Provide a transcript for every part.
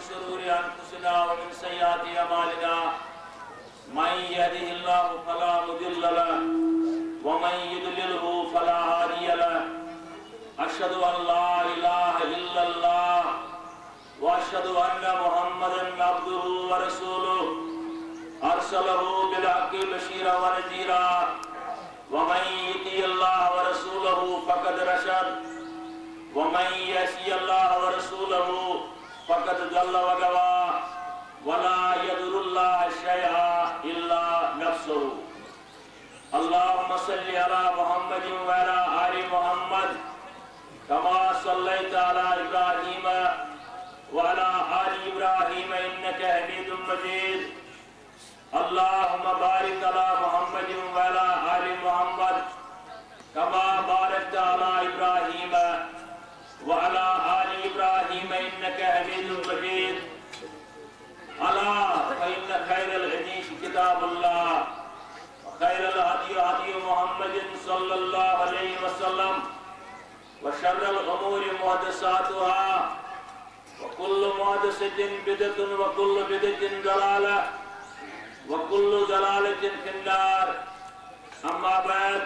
شرور أنفسنا ومن سيئات أعمالنا من يهده الله فلا مضل له ومن يضلله فلا هادي له أشهد أن لا إله إلا الله وأشهد أن محمدا عبده ورسوله أرسله بالحق بشيرا ونذيرا ومن يطع الله ورسوله فقد رشد ومن يعصي الله ورسوله فقد ضل وغوى ولا يضر الله شيئا إلا نفسه اللهم صل على محمد وعلى آل محمد كما صليت على إبراهيم وعلى آل إبراهيم إنك حميد مجيد اللهم بارك على محمد وعلى آل محمد كما باركت على إبراهيم وعلى آل إبراهيم إنك حميد مجيد ألا فإن خير الحديث كتاب الله وخير الهدي هدي محمد صلى الله عليه وسلم وشر الأمور محدثاتها وكل محدثة بدعة وكل بدعة ضلالة وكل ضلالة في النار أما بعد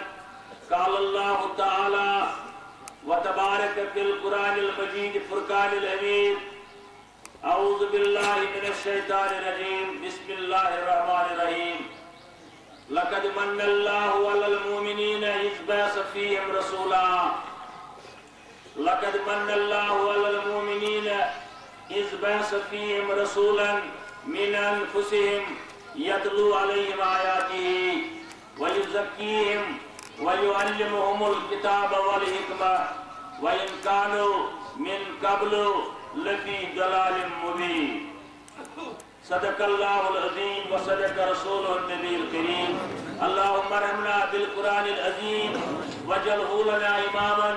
قال الله تعالى وتبارك في القرآن المجيد فرقان الحميد أعوذ بالله من الشيطان الرجيم بسم الله الرحمن الرحيم لقد من الله على المؤمنين إذ بعث فيهم رسولا لقد من الله على المؤمنين إذ بعث فيهم رسولا من أنفسهم يتلو عليهم آياته ويزكيهم ويعلمهم الكتاب والحكمة وإن كانوا من قبل لفي ضلال مبين صدق الله العظيم وصدق رسوله النبي الكريم اللهم ارحمنا بالقرآن العظيم واجعله لنا إماما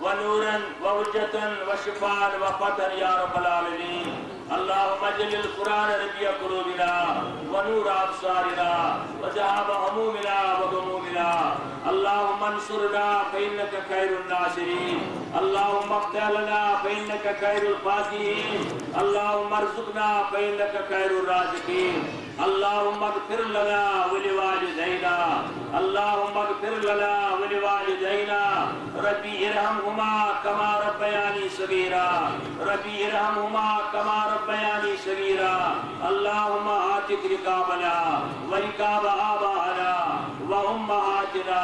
ونورا وحجة وشفاء وفتحا يا رب العالمين اللهم اجعل القرآن ربيع قلوبنا ونور أبصارنا وذهاب همومنا وغمومنا اللهم انصرنا فإنك خير الناصرين اللهم افتح لنا فإنك خير الفاتحين اللهم ارزقنا فإنك خير الرازقين اللهم اغفر لنا ولوالدينا اللهم اغفر لنا ولوالدينا ربي ارحمهما كما ربياني صغيرا ربي ارحمهما كما ربياني صغيرا اللهم آتك رقابنا ورقاب آبائنا وأمهاتنا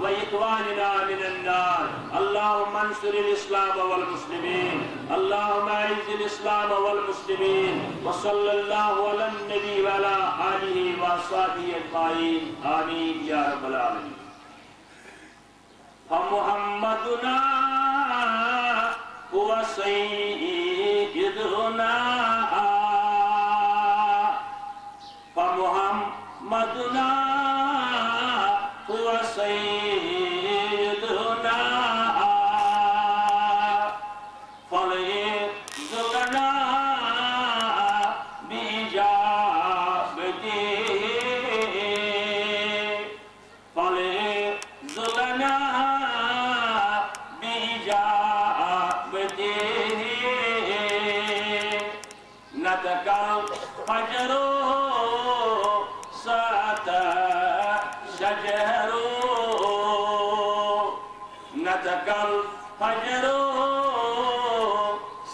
وإخواننا من النار اللهم انصر الإسلام والمسلمين اللهم أعز الإسلام والمسلمين وصلى الله على النبي وعلى آله وصحبه أجمعين آمين يا رب العالمين فمحمدنا هو سيدنا فمحمدنا هو سيدنا فليس لنا بإجابته فليس لنا بإجابته نطق الفجر شجر نطق الفجر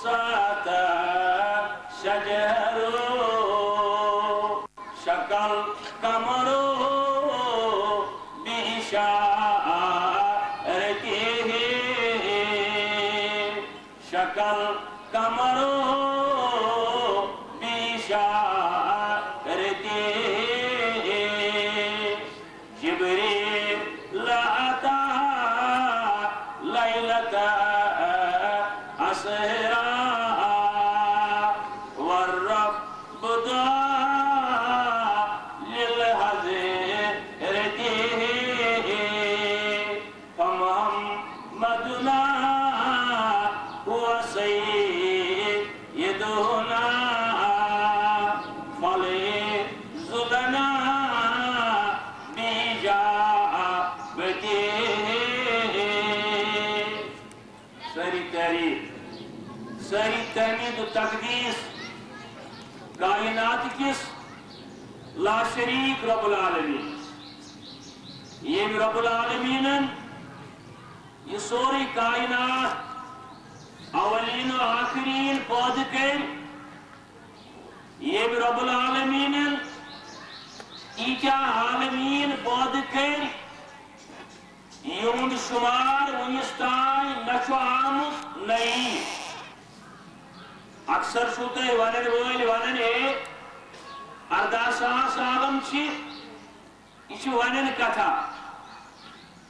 سات شجر شق القمر بإشارته شق القمر بإشارته جبريل أتى ليلة أسرى والرب دعا للحضرته فمحمدنا هو سيدنا فليس لنا بإجابته سری تحمید و تقدیس کائنات کس لا شریک رب العالمین یم رب العالمین یہ سوری کائنات اولین و آخرین پود کر یم رب العالمین ایچا عالمین پود کر یہند شمار ونستان نچو آمد نہیں اکثر شوتے ونن ویل ونن ہے اردہ ساس عالم چھ یہ ونن کتھا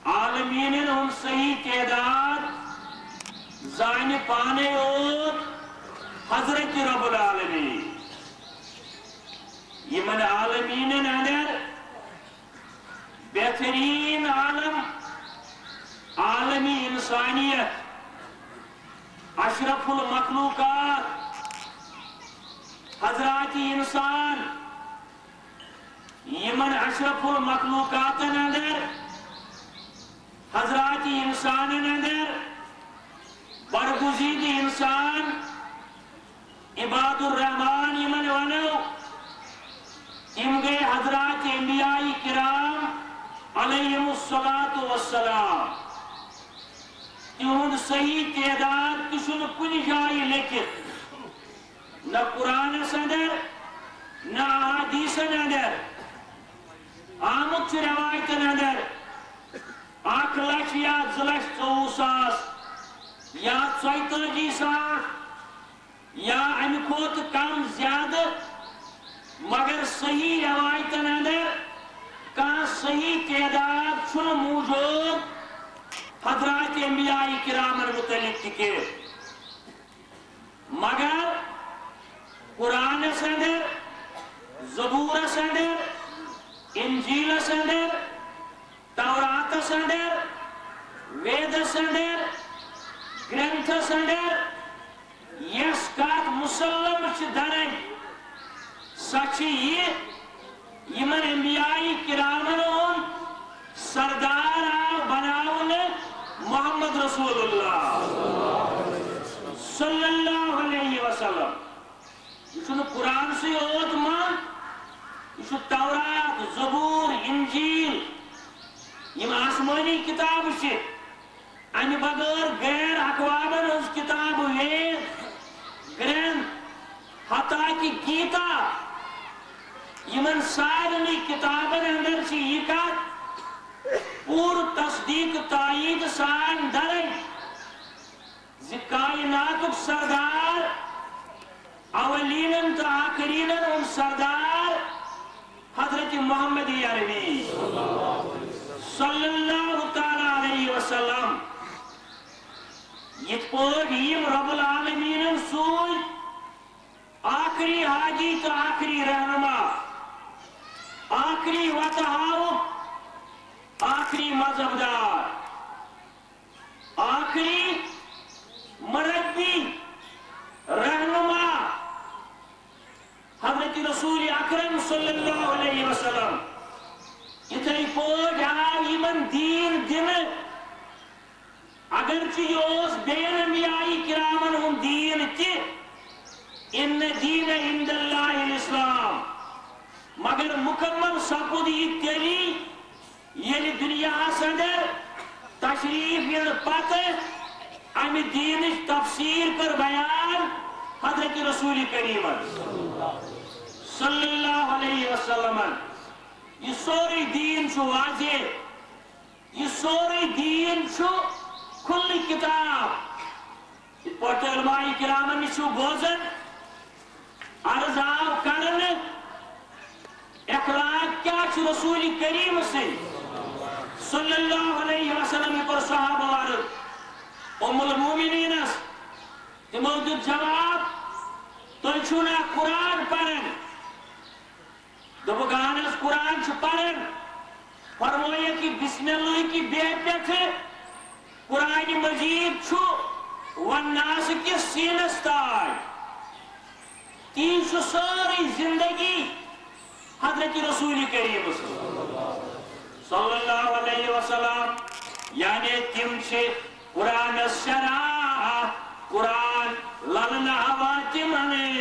عالمین ہم صحیح تعداد زائن پانے اور حضرت رب العالمین یہ من عالمین اندر بہترین عالم عالمی انسانیت اشرف المخلوقات حضرات انسان یمن اشرف المخلوقات اندر حضرات انسان اندر برگزید انسان عباد الرحمن یمن ونو ام گئے حضرات انبیاء کرام علیہم الصلاة والسلام تہند صحیح تعداد تشن کن جائے لکھت نہ قرآن اندر نہ احادیث اندر آمد چھ روایت اندر 1 لچھ یا 2 لچھ 24 ساس یا 42 ساس یا امہ کھوت کم زیادہ مگر صحیح روایت اندر کان صحیح تعداد چھن موجود حضرات انبیاء کرامن متعلق تکے مگر قرآن اندر زبور اندر انجیل اندر تورات اندر وید اندر گرنتھ اندر یس کات مسلم چھ درن سچ یہ یمن انبیاء کرامن ہن سردار آو بناون محمد رسول اللہ صلی اللہ علیہ وسلم یہ قرآن سے اوت مان یہ تورات زبور انجیل یم آسمانی کتاب سے ان بغیر غیر اقوامن ہز کتاب وید گرنتھ حتیٰ کہ گیتا یمن سارنی کتابن اندر سے یہ کت پور تصدیق تائید سان درن کائنات سردار اولین تو آخرین ان سردار حضرت محمد عربی صلی اللہ تعالی علیہ وسلم یہ پوریم رب العالمین سوئی آخری حاجی تو آخری رہنما آخری وطہاو آخری مذہبدار آخری مربی رہنما حضرت رسول اکرم صلی اللہ علیہ وسلم اتنی پوج آو یمن دین دن اگرچہ یہ بین انبیاء کرامن ہم دین تی ان دین عند اللہ الاسلام مگر مکمل سپود یہ تیلی یعنی دنیا اندر تشریف ین پتہ ام دین تفسیر کر بیان حضرت رسول کریم صلی اللہ علیہ وسلم یہ سوری دین چھو واضح یہ سوری دین چھو کھلی کتاب پوٹ علماء کرامن چھو بوزن عرض آو کرن اخلاق کیا چھو رسول کریم سے صلی اللہ علیہ وسلم پر صحابہ وارد ام المومنین موجود جواب تو چھونا قرآن پڑھن دبگانس قرآن چھ پڑھن فرموئے کہ بسم اللہ کی بے پیتھ قرآن مجید چھو والناس کی سینستائی تین چھو ساری زندگی حضرت رسول کریم صلی اللہ علیہ وسلم یعنی تم چھے قرآن شرع قرآن للنا واتمنے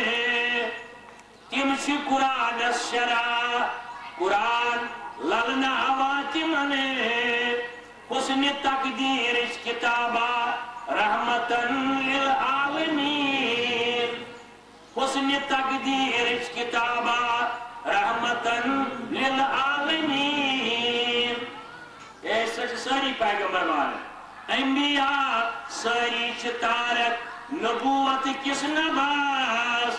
چھ قرآن شرع قرآن للنا آوات منے حسن تقدیر کتابہ رحمتن للعالمین حسن تقدیر کتابہ رحمتن للعالمین ایسا ساری پیغمبر مانے انبیاء ساری چتارک نبوت کس نباس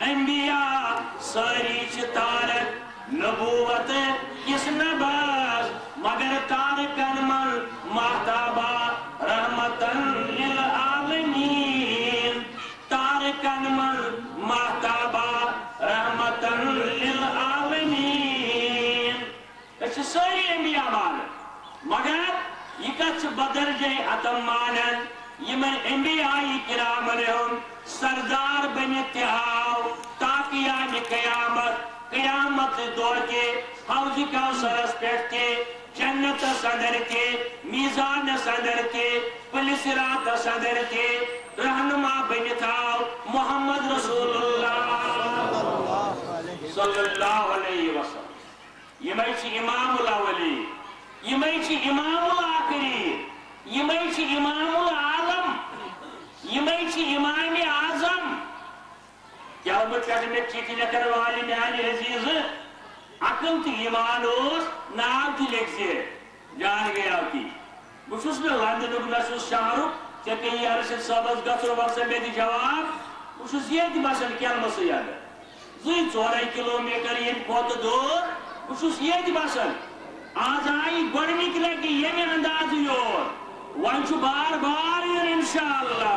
انبیاء ساری چتارک نبوت کس نباس مگر تارکن من محتابہ رحمتن للعالمین تارکن من محتابہ رحمتن للعالمین اس ساری انبیاء مانے مگر یہ کچھ بدرجہ اتم مانن یمن انبیاء کرامن ہم سردار بنت آو تاکہ یعنی قیامت دور کے حوض کوثر پیٹھ کے جنت صدر کے میزان صدر کے پل صراط صدر کے رہنما بنت آو محمد رسول اللہ صلی اللہ علیہ وسلم یہ امام الاولی یہ امام الآخری یہ امام العالم یہ امام اعظم کیا مطلب میں چیٹی لکھن والی میانی عزیز عقل تی ایمان اس نام تی لکھ سے جان گیا کی بچوس میں لندن نسوس شہرک چکہ یہ ارشد صاحب گفر وقت میں دی جواب بچوس یہ دی بسن کیا مسیح ہے زی 4 کلومیٹر یہ بہت دور بچوس یہ دی بسن آج آئی گوڑنی کے لئے یہ میں انداز your Wancho bar bar your انشاءاللہ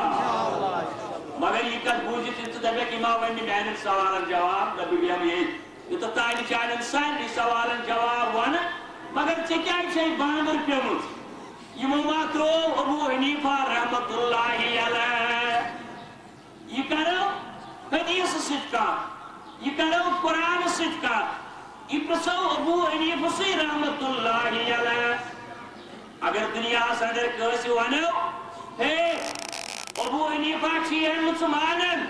مگر یہ کت بوجی تھی تو دبیا کی ماں ونی میں سوالن جواب دبی بھی ہم یہ تو تالی چانن سائن سوالن جواب وانا مگر چکیائی چھئی باندر پیمت یہ مماترو ابو حنیفہ رحمت اللہ علیہ یہ کرو حدیث صدقہ یہ کرو قرآن صدقہ ابرسو ابو حنیفہ سی رحمت اللہ علیہ اگر دنیا صدر کیسی ونو ہے ابو حنیفہ چیئن مسلمانن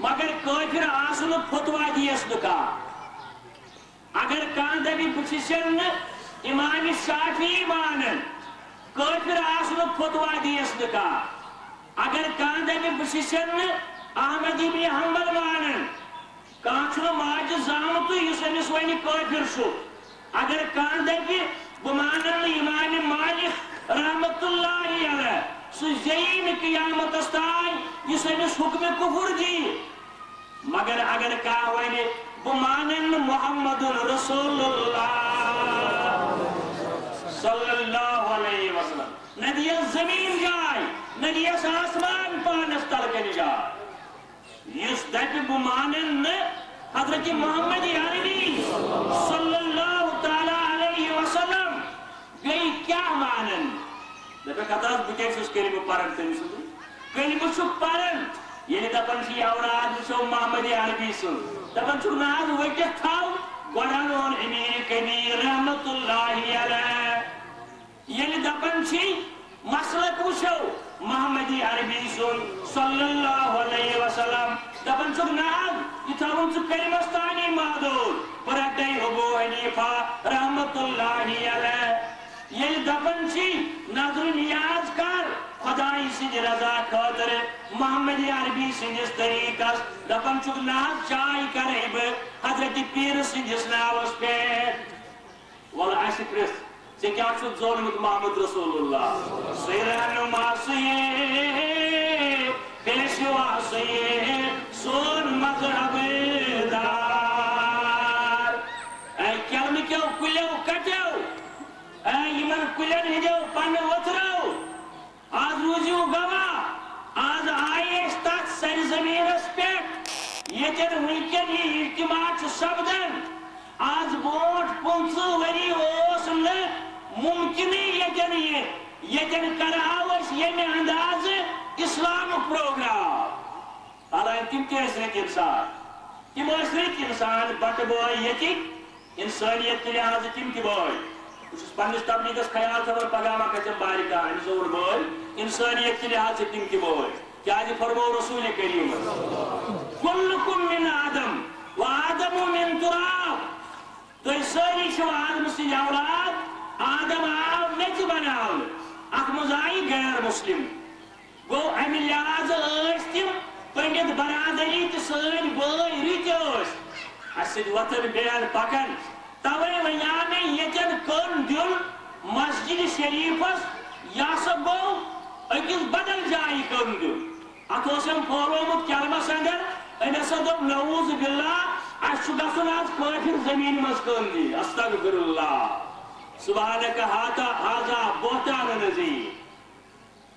مگر کافر آسن فتوہ دیس دکا اگر کاندہ بھی بچیسن امام شافعی مانن کافر آسن فتوہ دیس دکا اگر کاندہ بھی بچیسن احمد ابن حنبل مانن کانچو ماج زامتو یسنس وینی کافر شو اگر کاندہ بھی بمانن امام مالک رحمت اللہ علیہ سزین قیامت استائی یسنس حکم کفر دی مگر اگر کہا وینی بمانن محمد رسول اللہ صلی اللہ علیہ وسلم ندیہ زمین جائے ندیہ آسمان پانس تلکن جائے یس دک بمانن حضرت محمد عربی صلی اللہ تعالیٰ علیہ وسلم گئی کیا مانن دپے خطاز بکیس اس کلمہ پرن تنی سن کلمہ چھو پرن یعنی دپن چی اوراد چھو محمد عربی سن دپن چھو ناز ویٹت تھاو گوڑانون امیر کبیر رحمت اللہ علیہ یعنی دپن چی مسلک وشو محمد عربی سن صلی اللہ علیہ وسلم دپن چھو ناز یہ تھاون چھو کلمستانی مادور پرکتائی ابو حنیفہ رحمت اللہ علیہ یہ دفن چی نظر نیاز کر خدای سنج رضا خاطر محمد عربی سنجس طریقس دفن چک ناز چائی کریب حضرت پیر سنجس ناوس پیٹ والا ایسی پرست سے کیا چک ظلمت محمد رسول اللہ سیران ماسیے پیشوا سیے سون مذہب دار اے کلم کیوں کلیو کٹیو ایمن کلن ہجو پن وطرو آج روزیو گوا آج آئے استاد سرزمین اس پیٹ یہ جن ملکن یہ اجتماع سبدن آج بوٹ پنسو وری اوسن ممکنی یہ جن کراوش یہ میں انداز اسلام پروگرام حالان تم تیسرت انسان تم اسرت انسان بٹ بوئی یتی انسانیت کے لحاظ تم کی بوئی اس پنس تبلیغس خیال تھا پگامہ کچھ بارکہ انسور بوئی انسانیت کے لحاظ تم کی بوئی کیا جی فرمو رسول کریم کلکم من آدم سی اولاد آدم آو نچ بناو ات مز آئی غیر مسلم گو امہ لحاظ تم پنڈت برادری تو سن بٲے رٕتۍ اس وطن بیان پکان توے ونیا میں یتن کن دن مسجد شریفس یہ سا گو اکس بدل جائے کن دن ات پھولومت کلمس اندر أمۍ ہسا دوٚپ نعوذ باللہ اس گژھُن آز کٲفر زمین مز کن دی استغفر اللہ سبحانک ہذا بہتان عظیم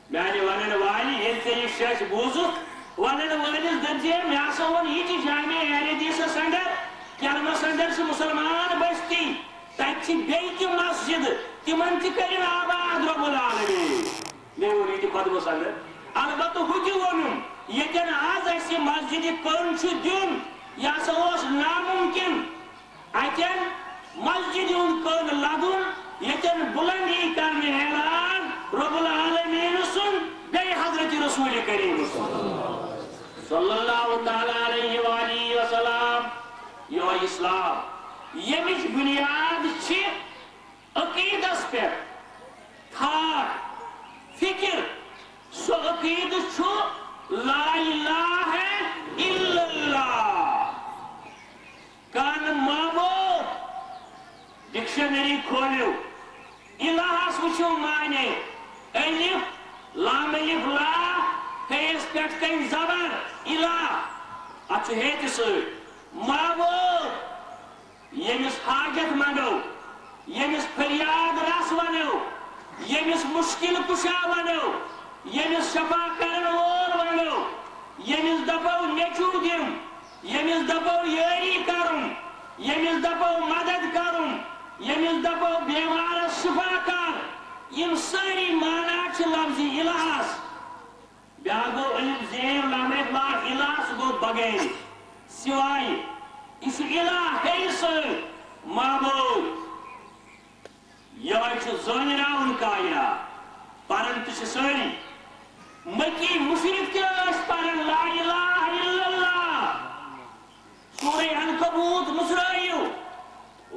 میانہ ونن والی ییٚلہِ ژےٚ یہِ شش بوٗزُتھ ونن وٲلِس دٔپزِ مےٚ ہسا ووٚن یہِ تہِ جامع اہل حدیثس اندر کلمس اندر چھِ مسلمان بستی تتہِ چھِ بیٚیہِ تہِ مسجد تمن تہِ کٔرِن آباد رب العالمین مےٚ ووٚن یہِ تہِ خۄطبس اندر البتہ ہُہ تہِ ووٚنُم ییٚتٮ۪ن آز اسہِ مسجد کٔن چھُ دیُن یہِ ہسا اوس ناممکن اتٮ۪ن مسجد ہُنٛد کٔن لگُن ییٚتٮ۪ن بلندی کرنہٕ اعلان رب العالمین سُنٛد بیٚیہِ حضرت رسول کریم صلی اللہ تعالیٰ علیہ وآلہ وسلم یہ اسلام یمچ بنیاد چھ عقیدس پہ تھاٹ فکر سو عقید چھ لا الہ الا اللہ کان معبود ڈکشنری کھولو الہس وچھو معنی الف لام الف لا ہیس پیٹھ کن زبر الہ اتھ ہیت سۭتۍ معبود یمس حاجت منگو یمس فریاد رس ونو یمس مشکل کشا ونو یمس شفا کرن وول ونو یمس دپو نیچو دم یمس دپو یاری کرن یمس دپو مدد کرن یمس دپو بیمارس شفا کر یم ساری مانا چھ لفظ الہس بیاکھ گو الف زیر لام لا الہ سہ گو بغیر سوائے اس الہ ہے سۭتۍ معبود یہ زٲنراوُن کائنات پرن تہ چھ سٲری مکی مشرک تہ ٲسۍ پرن لا الہ الا اللہ سورہ عنکبوت مصرٲیِو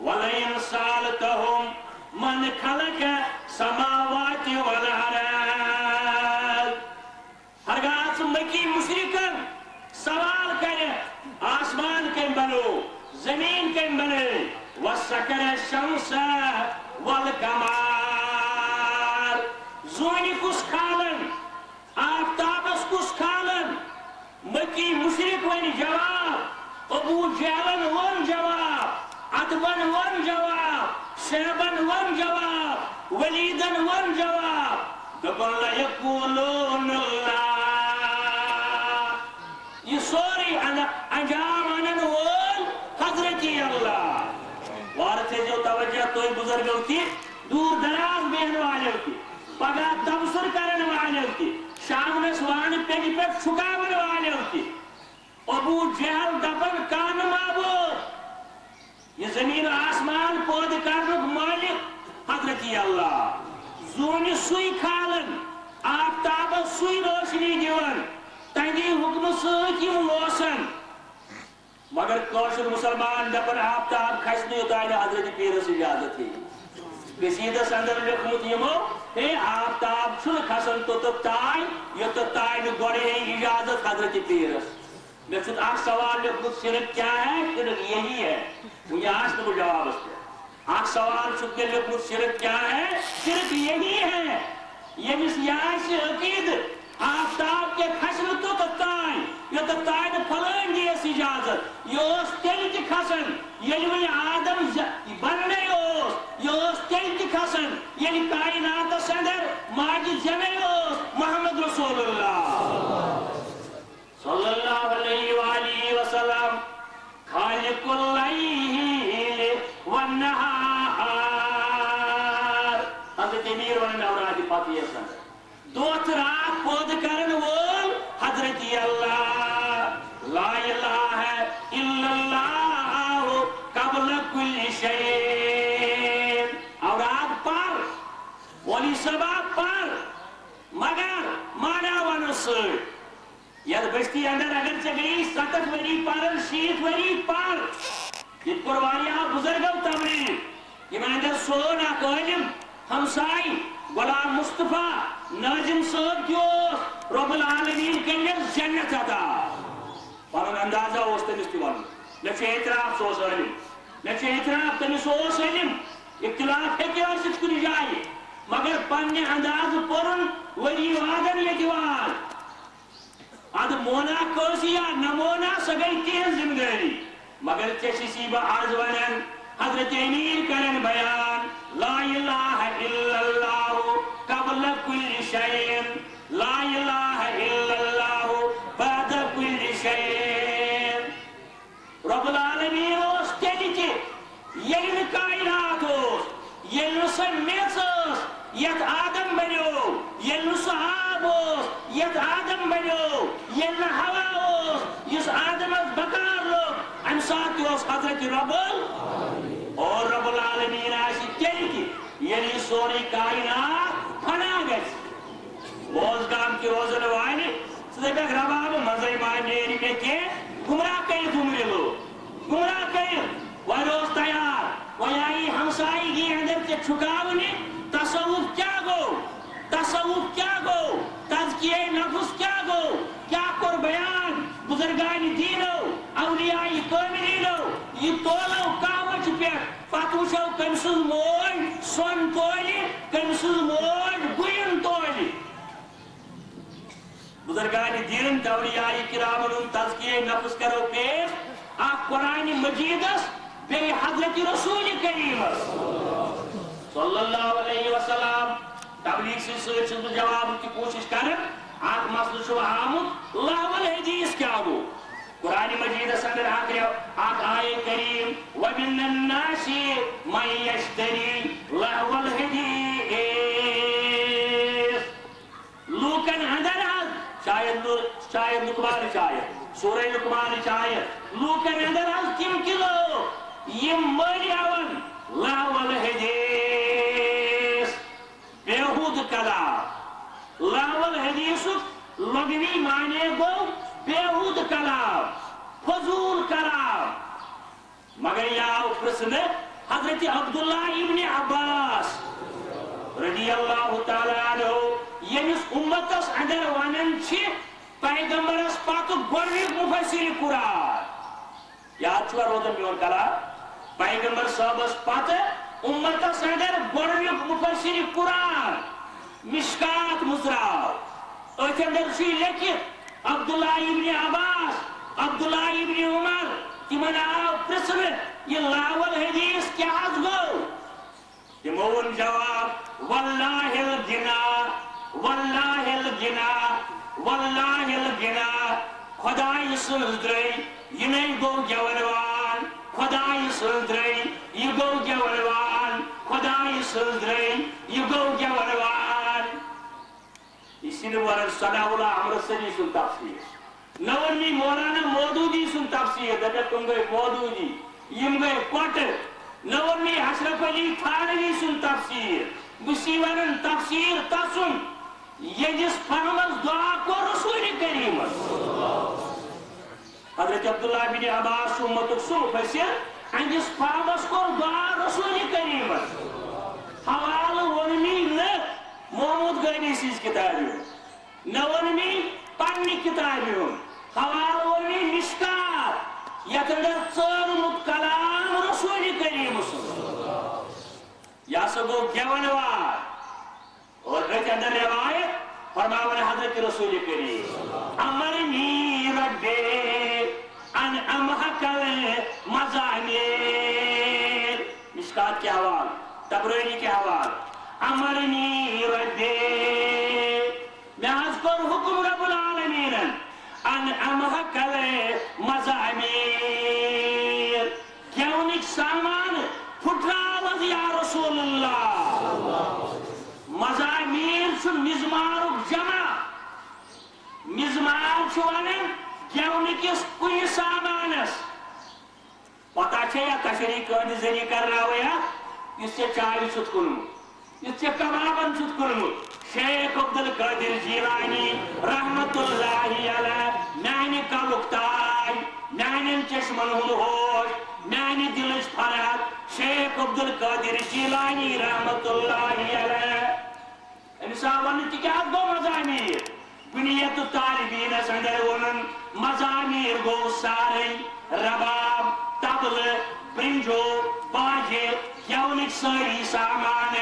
ولئن سألتهم من خلق السماوات والأرض ہرگاہ مکی مشرکن سوال کرے آسمان کم بنو زمین کم بنے وسخر الشمس والقمر زونی کس کھالن آفتابس کس کھالن مکی مشرک ون جواب ابو جہلن ون جواب عتبن ون جواب شیبن ون جواب ولیدن ون جواب دپن لیقولون اللہ یہ سوری انجام انن وول حضرت اللہ وارث جو توجہ توئی بزرگوں کی دور دراز بہن والوں کی پگہ تبصر کرن والوں کی شام نسوان پیج پہ چھکاون والوں کی ابو جہل دپن کان معبود یہ زمین و آسمان پود کرنک مالک حضرت اللہ زونی سوئی کھالن آفتاب سوئی روشنی دیون تنگی حکم سۭتۍ یم لوسن مگر کٲشُر مسلمان دپن آفتاب کھسنہٕ یوٚتانۍ نہٕ حضرت پیرس اجازت ہے قصیدس اندر لیوکھمُت یمو ہے آفتاب چھُنہٕ کھسان توٚتتھ تانۍ یوٚتتھ تانۍ نہٕ گۄڈٕ ہے اجازت حضرت پیرس مےٚ چھُ اکھ سوال لیوکھمُت شرک کیا ہے شرک یہی ہے وُنہِ آس نہٕ بہٕ جوابس پٮ۪ٹھ اکھ سوال چھُکھ مےٚ لیوکھمُت شرک کیا ہے شرک یہی ہے ییٚمِس یہِ آسہِ عقیدٕ آفتاب کے کھسنہٕ توٚتتھ تانۍ یوٚتتھ تانۍ نہٕ فلٲنۍ دِیَس اجازت یہِ اوس تیٚلہِ تہِ کھسان ییٚلہِ وۄنۍ آدم بننے اوس یہِ اوس تیٚلہِ تہِ کھسان ییٚلہِ کائناتس اندر ماجہِ زٮ۪وے اوس محمد رسول اللہ صلی اللہ علیہ وآلہ وسلم خالق اللیل والنہار حضرت امیر ونن اوراد پتیس اندر دوت رات پود کرن وول حضرت اللہ لا الہ الا اللہ قبل کل شیء اوراد پر ولی سبب پر مگر مانا ون سۭتۍ یت بستی اندر اگر ژےٚ گٔیی 70 ؤری پرن 60 ؤری پر ییٚتہِ کوٚر واریاہو بُزرگو تبلیغ یمن سون اخ عالم ہمسائی غلام مصطفیٰ ناظم صاحب کی رب العالمین کرنس جنت عطا پن اندازہ اس تمس تہ ون مے اعتراف سہ عالم مے اعتراف تمس علم اختلاف ہیکہ کن جائے مگر پنہ انداز پورن وری وادن یہ واز اد مونا کوسی یا نمونا سہ گئی تہذ ذمہ داری مگر ٹھیک بہ عرض ونان حضرت امیر کرن بیان لا الہ الا اللہ قبل کل شیء لا الہ الا اللہ بعد کل شیء رب العالمین اس تیلی تہ یل کائنات اس یل سہ میژ یت آدم بنو یل سہ آب یت آدم بنو یل ہوا اس آدمس بکار لوگ ام سات حضرت رب اور رب العالمین آسی تیل کی یعنی سوری کائنات فنا گس بوز گام کی روزن والی سدے بیک رباب مزائی مائی میری میں کے گمراہ کئی دمری لو گمراہ کئی وروز تیار ویائی ہمسائی گی اندر کے چھکاونی تصوف کیا گو تزکیہ نفس کیا گو کیا کر بیان بزرگان دینو اولیاء کاملینو یہ تولو کاوچ پہ پت وچھو کم سن موج سون تولی کم سن موج گوین تولی بزرگان دین اولیاء کرامن تزکیہ نفس کرو پیش آپ قرآن مجیدس بے حضرت رسول کریم صلی اللہ علیہ وسلم تبلیغ سے سوچ جواب کی کوشش کریں آپ مسئلہ شو آمد لہو الحدیث کیا ہو قرآن مجید اندر آق آئے کریم وَمِنَ النَّاسِ مَنْ يَشْتَرِي لَهْوَ الْحَدِيثِ لوکن اندر شاید لقمان شاید سورہ لقمان شاید لوکن اندر کم کلو یہ مریاون لَهْوَ الْحَدِيث بیہود کلام لَهْوَ الْحَدِيث لغوی معنی گو بیہود کلام فضول کلام مگر یاو پرسن حضرت عبداللہ ابن عباس رضی اللہ تعالیٰ عنہ یمس امتس اندر ونن چھ پیغمبرس پاک گوڑنک مفسر قرآن یاد چھوڑ روزن میون کلام پیغمبر صاحبس پاک امتس اندر گوڑنک مفسر قرآن مشکات مزراو اتھ اندر چھ لکھت عبداللہ ابن عباس عبداللہ ابن عمر تمن آو پرسن یہ لَهْوَ الْحَدِيث کیا حض گو تمون جواب واللہ الغنا واللہ الغنا واللہ الغنا خدای سندرئی یہ نہیں گو گیونوان خدای سندرئی یہ گو گیونوان خدای سندرئی یہ گو گیونوان اسی نے ورن صدا اللہ عمر سنی سن تفسیر نورنی مولانا مودودی سن تفسیر دبیا تم گئے مودودی یم گئے کوٹ نورنی حشرف علی تھانوی سن تفسیر بسی ورن تفسیر تسن یہ جس فرمز دعا کو رسول کریم حضرت عبداللہ بن عباس امتک سن فسر ان جس فرمز کو دعا رسول کریم حوال ونمی نہ محمود غنی سیز کتابیوں نورنی پنی کتابیوں حوال ونمی مشکات یت اندر ژورمت کلام رسول کریم یا سگو گیونوار اور ات اندر روایت فرماون حضرت رسول کریم امرنی ربی ان امحکل مزامیر مشکات کے حوال تبرینی کے حوال امرنی ربی میں اذکر حکم رب العالمین ان امحکل مزامیر کیونک سامان پھٹراوز یا رسول اللہ مزامیر چھو مزمارک جمع مزمار چھو ونن کیونکس کن سامانس پتہ چھے یا کشری کردی ذریع کر رہا ہویا اس سے چائے چھت کنمت اس سے کبابن چھت کنمت شیخ عبدالقادر جیلانی رحمت اللہ علیہ میانی کلک تاج میانین چشمن ہن ہوش میانہ دلچ فرحت شیخ عبد القادر جیلانی رحمت اللہ علیہ امس آو ون کیا گو مزامیر بنیت طالبین اندر ون مزامیر گو سارے رباب طبل برنجو باجے گیونک ساری سامان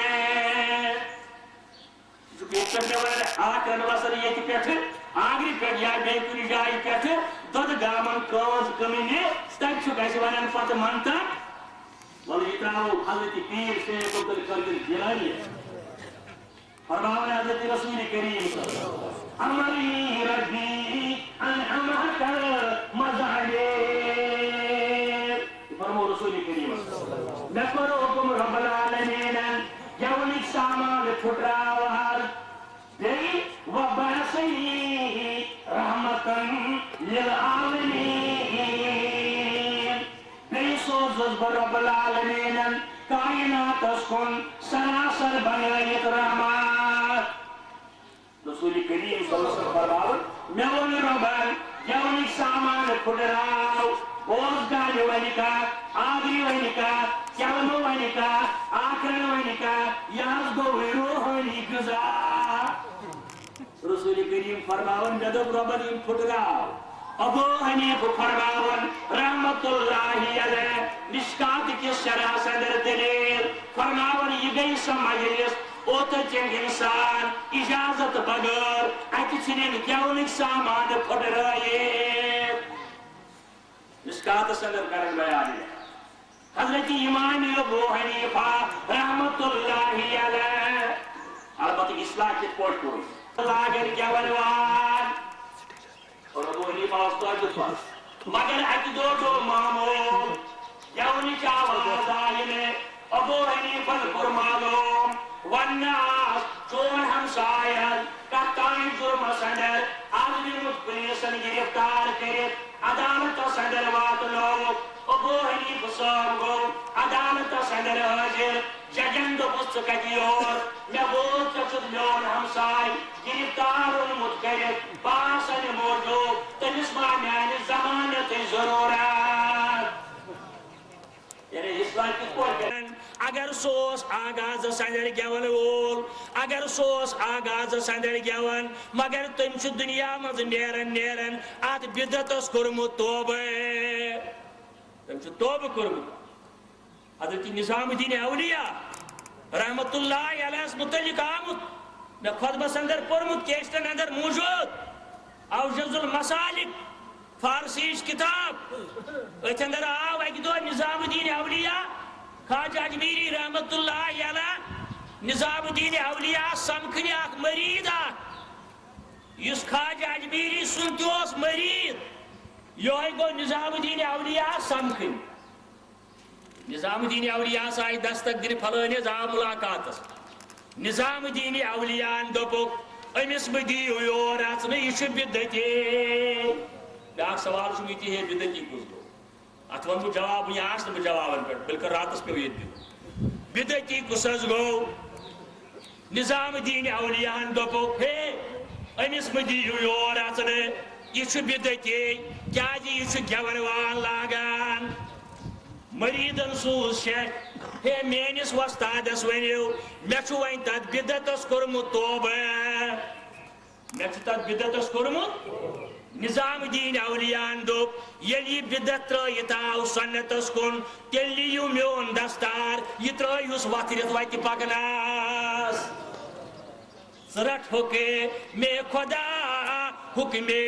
آکرن وسر یہ پہ آگری پہ یا بے کن جائے پہ دود گامن کاز کمینہ تک ون پتہ منتر ول یہ تراو حضرت پیر شیخ عبد القادر جیلانی فرماؤں حضرت رسول کریم امری ربی انعمت مزاہیر فرمو رسول کریم میں کرو حکم رب العالمین یونک سامان پھٹراوار بیئی وبرسی رحمتاً للعالمین بیئی سوزز برب العالمین کائنات اسکن سراسر بنایت رحمت رسول کریم صلی اللہ علیہ وسلم فرماؤں میں ون ربان یونک سامان پھٹراو بوز گاڑی ونکا آگری ونکا کیونو ونکا آکرن ونکا یاز گو روحانی گزا رسول کریم فرماون جدب ربن ان پھٹراو ابو حنیف فرماون رحمت اللہ علیہ نشکات کی شرح صدر دلیل فرماون یہ گئی سمجلس اوتا چنگ انسان اجازت بغیر اکی چنین کیونک سامان پھٹرائے مشکات صدر کرن بیان ہے حضرت امام ابو حنیفہ رحمت اللہ علیہ البتہ اصلاح کت پوٹ کوئی لاگر کیا ونوان اور ابو حنیفہ استاد پاس مگر اکی دو معمول یونی چاواز آئینے ابو حنیفہ فرمالوم والناس چون ہمسائن کتائیں جرم سندر آدمی متپلیسن گرفتار کرت عدالت صدر وات لوگ ابو حنیفہ صاحب گو عدالت صدر حاضر ججن دو پستکتیور میں بہت چچت میون ہمسائی گرفتار متکرت پاسن موجود تنسمہ میانی زمانت ضرورت یعنی اسلام کی کوئی کرن اگر سوس آغاز سندر گیون وول اگر سوس آغاز سندر گیون مگر تم چھ دنیا مز نیرن آت بدت اس کرمت توبہ تم چھ توبہ کرمت حضرت نظام الدین اولیاء رحمت اللہ علیہ متعلق آمد میں خطبہ سندر پرمت کیشتن اندر موجود اوجز المسالک فارسیش کتاب ات اندر آو ایک دو نظام الدین اولیاء خواجہ اجمیری رحمت اللہ علیہ نظام الدین اولیاء سمکھنی اخ مرید یس خواجہ اجمیری سنتیوس مرید یہ گو نظام الدین اولیاء سمکھنی نظام الدین اولیاء سائی دستک در پھلانیز آ ملاقاتس نظام الدین اولیاء دپک امس بدیو یور اچھنے یہ بدتی بیاکھ سوال یہ ہے بدتی کس گو ات ون بہ جواب یہ آس بہ جوابن پہ بالکل راتس پہ یہ بدتی کس گو نظام الدین اولیاء دپک ہے امس بدیو یور اچھنے یہ بدتی کیا یہ گیون وال لاگان مریدن سوز شیخ ہے مینس وستادس ونیو میں چھو وین تات بدتس کرمت توبہ میں چھو تات بدتس کرمت نظام الدین اولیاء دوپ یلی بدت ترائیت آو سنتس کن تیلی یو میون دستار یہ ترائیوس واترت واتی پاکناس سرٹ ہوکے میں خدا حکمے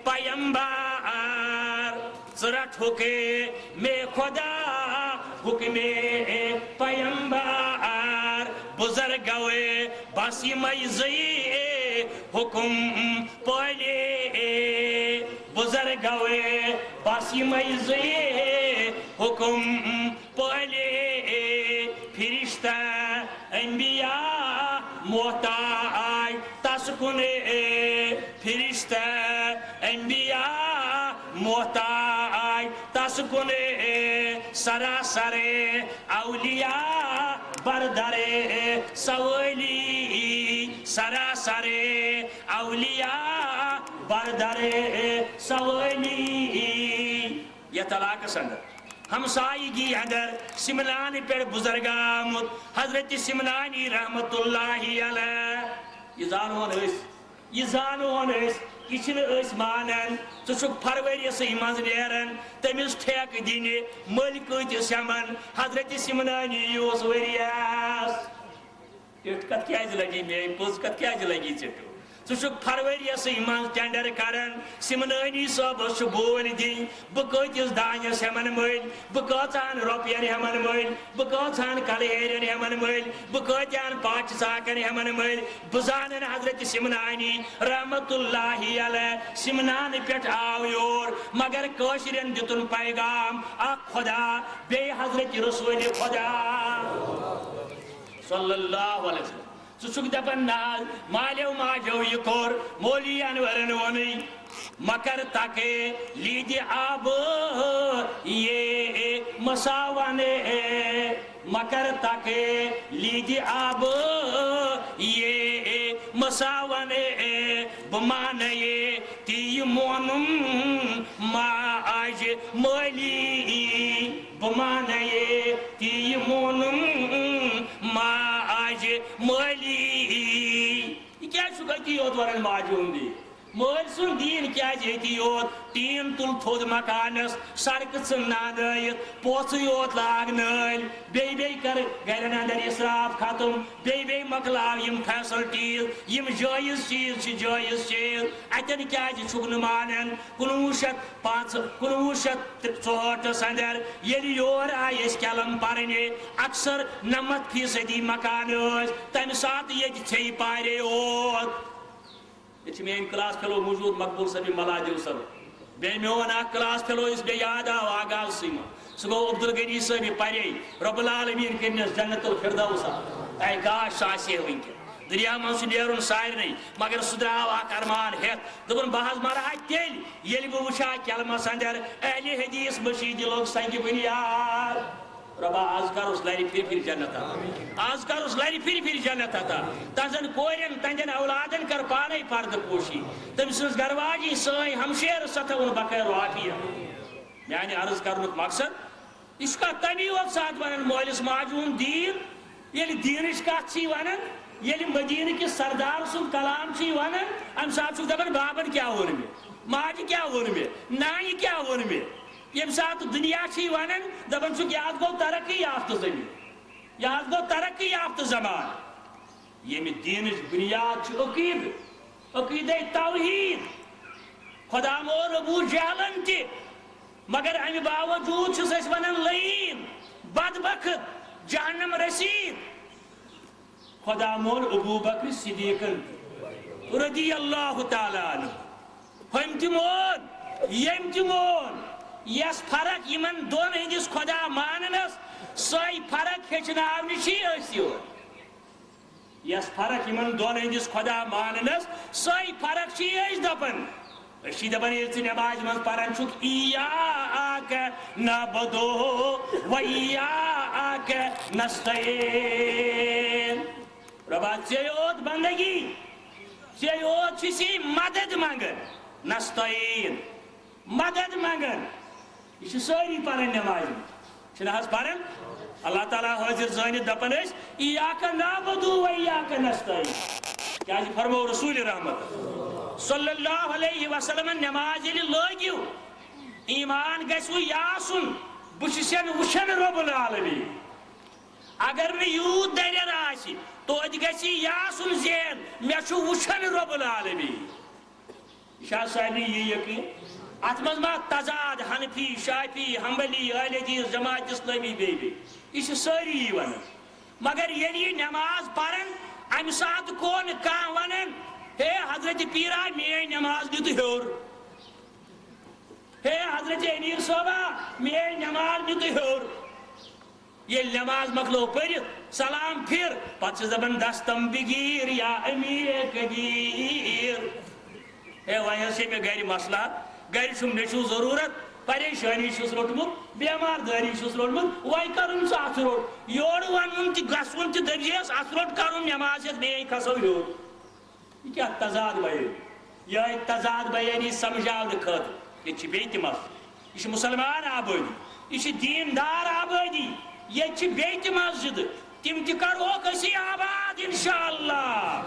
پیمبار سرٹ ہوکے میں خدا حکمے پیمبار بزرگ ہوئے باسی مئزی حکم پالے بزرگ ہوئے باسی مئزی حکم پالے فرشتہ انبیاء محتاج تسکنے فرشتہ انبیاء محتاج تسکنے سراسر اولیاء بردر سوالی سراسر اولیاء بردر سوالی یہ طلاق سندر ہمسائیگی اندر سمنان پہ بزرگ آمد حضرت سمنانی رحمت اللہ علیہ یہ زانون یہ مانان ثک فروریس من نیران تمس ٹھیک دن مل کتس ہمان حضرت سمنانی اس وریس ٹھٹ کت کیا لگی مے پوز کت کیا لگی ٹھٹ ثک فروریس من ٹینڈر کران سمنانی صبس بول دن بہ کتس دانس ہمان مل بہ کتان روپین ہمان مل بہ کتان کلہیرن ہمان مل بہ کتان پاچ ساکن ہمان مل بہ زانن حضرت سمنانی رحمت اللہ علیہ سمنان پہ آو یور مگر کاشرین دتن پیغام اخ خدا بے حضرت رسول خدا صلی اللہ علیہ وسلم ثک دپان ناز مالیو ماجو یہ کور مولی انورن ونی مکر تاکے لید آب یہ مساوانے مکر تاکے لید آب یہ مساوانے بمانے تی مونم ما آج مولی بمانے تی مونم ما آج مولی یہ کیا شکتی ہوت ورن ماجون دی مول سن دین کیا جیتی یوت تین تل تھود مکانس سڑک ثنائت پوچھ یوت لاگ نل بی کر گرن اندر اسراف ختم بی مکلاو یم فیسلٹیز یم جائز چیز جائز چیز اتن کیا چھک مانن 1964 اندر یل یور آئی اس کلم پرنے اکثر 90% مکان تمہ سات یہ چھ پارے اوت یہ میری کلاس فیلو موجود مقبول صاحب ملادیو صاحب بے میون اخ کلاس فیلو اس بے یاد آو آغاز سیما سہ گو عبدالغنی صاحب پرے رب العالمین کرنس جنت الفردوس اے کاش آسے ونکن دریا من سہ نیرن سارنی مگر سہ درٛاو اخ ارمان ہیتھ دپن بہ حظ مرہا تیل ییٚلہِ بہ وٕچھا کلمس اندر اہل حدیث بشیدی لوگ سنگہِ بنیاد ربا آز کر اس لاری پھر جنت آتا آز کر اس لاری پھر جنت آتا تنزن کورین تنجن اولادن کر پانے پرد پوشی تم سنس گرواجی سائی ہمشیر ستون بقیر و عافیہ یعنی عرض کرنک مقصد اس کا تمی وقت ساتھ ونن مولس ماجون دین یلی دینش کات چی ونن یلی مدینہ کی سردار سن کلام چی ونن ام ساتھ سن دبن بابن کیا ون میں ماج کیا ون میں نائی کیا ون میں یم سات دنیا چی ونن دپن چھ یاد گو ترقی یافتہ زمین یاد گو ترقی یافتہ زمان یم دینچ بنیاد چھ عقیدہ توحید خدا مور ابو جہلن تہ مگر امہ باوجود چھس اس ونن لعین بدبخت جہنم رسید خدا مور ابو بکر صدیقن رضی اللہ تعالی عنہ ہم تمون یم تمون یس فرق یمن دون ہندس خدا ماننس سوئی فرق ہچناونی چھی اسیو یس فرق یمن دون ہندس خدا ماننس سوئی فرق چھی اس دپن اسی دپن یل ژٕ نماز من پران چھُکھ ایاک نعبدو و ایاک نستعین ربا ژے یوت بندگی ژے یوت چھُسی مدد منگن نستعین مدد منگن یہ ساری پرن نماز چھنا حض پرن اللہ تعالیٰ حاضر زانت دپن اس ایاک نعبدو و ایاک نستعین کیا جی فرمو رسول رحمت صلی اللہ علیہ وسلم نماز یلی لگیو ایمان گژھوٕ یاسُن بہٕ چھُسن وٕچھان رب العالمین اگر نہٕ یوٗت دریر آسہِ توتہِ گژھِ یاسُن زین مےٚ چھُ وٕچھان رب العالمین یہ چھا سارنٕے یہِ یقین ات مز ما تضاد حنفی شافی حنبلی اہل حدیث جماعت اسلامی بے یہ ساری ون مگر یلی نماز پرن ام سات کون کان ونن ہے حضرت پیرا میری نماز دیت ہور ہے حضرت امیر صوبہ میری نماز دیت ہور یہ نماز مکلو پڑھت سلام پھر پتہ زبان دستم بگیر یا امیر کبیر ہے وہاں سے میں گھر مسئلہ گھر چھم نشو ضرورت پریشانی چھس روٹمت بیمار داری چھس روٹمت وائی کرن سا ات روٹ یور ونن تی گسون تی درجیس ات روٹ کرن نماز میں کھسو یور یہ کیا تضاد بیان یہ تضاد بیانی سمجھاون خاطر یہ چھ بیت مس یہ مسلمان آبادی یہ دیندار آبادی یہ بیت مسجد تم تروک اسی آباد انشاءاللہ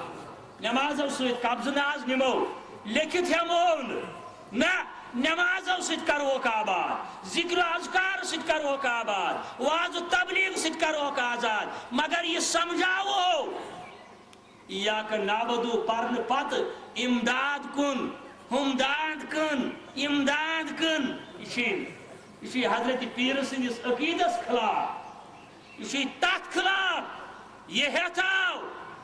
نمازو ست قبض ناز نمو لکھت ہمو نا نمازو ست کروک آباد ذکر و اذکار ست کروک آباد واز و تبلیغ ست کروک آزاد مگر یہ سمجھاو ایاک نعبدو پرن پت امداد کن ہمداد کن امداد کن یہ حضرت پیر سندس عقیدس خلاف یہ تات خلاف یہ ہتاو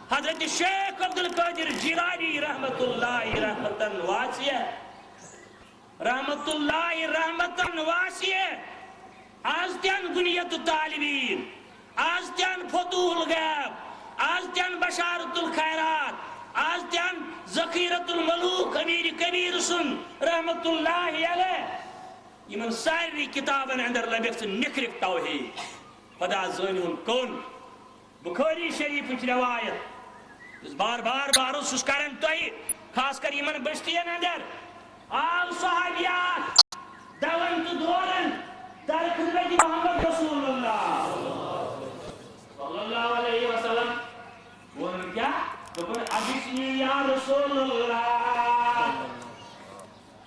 حضرت شیخ عبدالقادر جیلانی رحمت اللہ رحمتن واسیہ رحمت اللہ رحمتن واسیہ آز تین بنیت طالبین آز تین فتوح الغیب آز تین بشارت الخیرات آز تین ذخیرت الملوک امیر کبیر سن رحمت اللہ علیہ یمن ساری کتابن اندر لبیت نکرک توحید خدا زنون کن بخاری شریف روایت بار بار اس کرن توئی خاص کر یمن بستین اندر آل صحابیات دون تو دورن در خدمت محمد رسول اللہ صلی اللہ علیہ وسلم بولن کیا دکن ابسنی یا رسول اللہ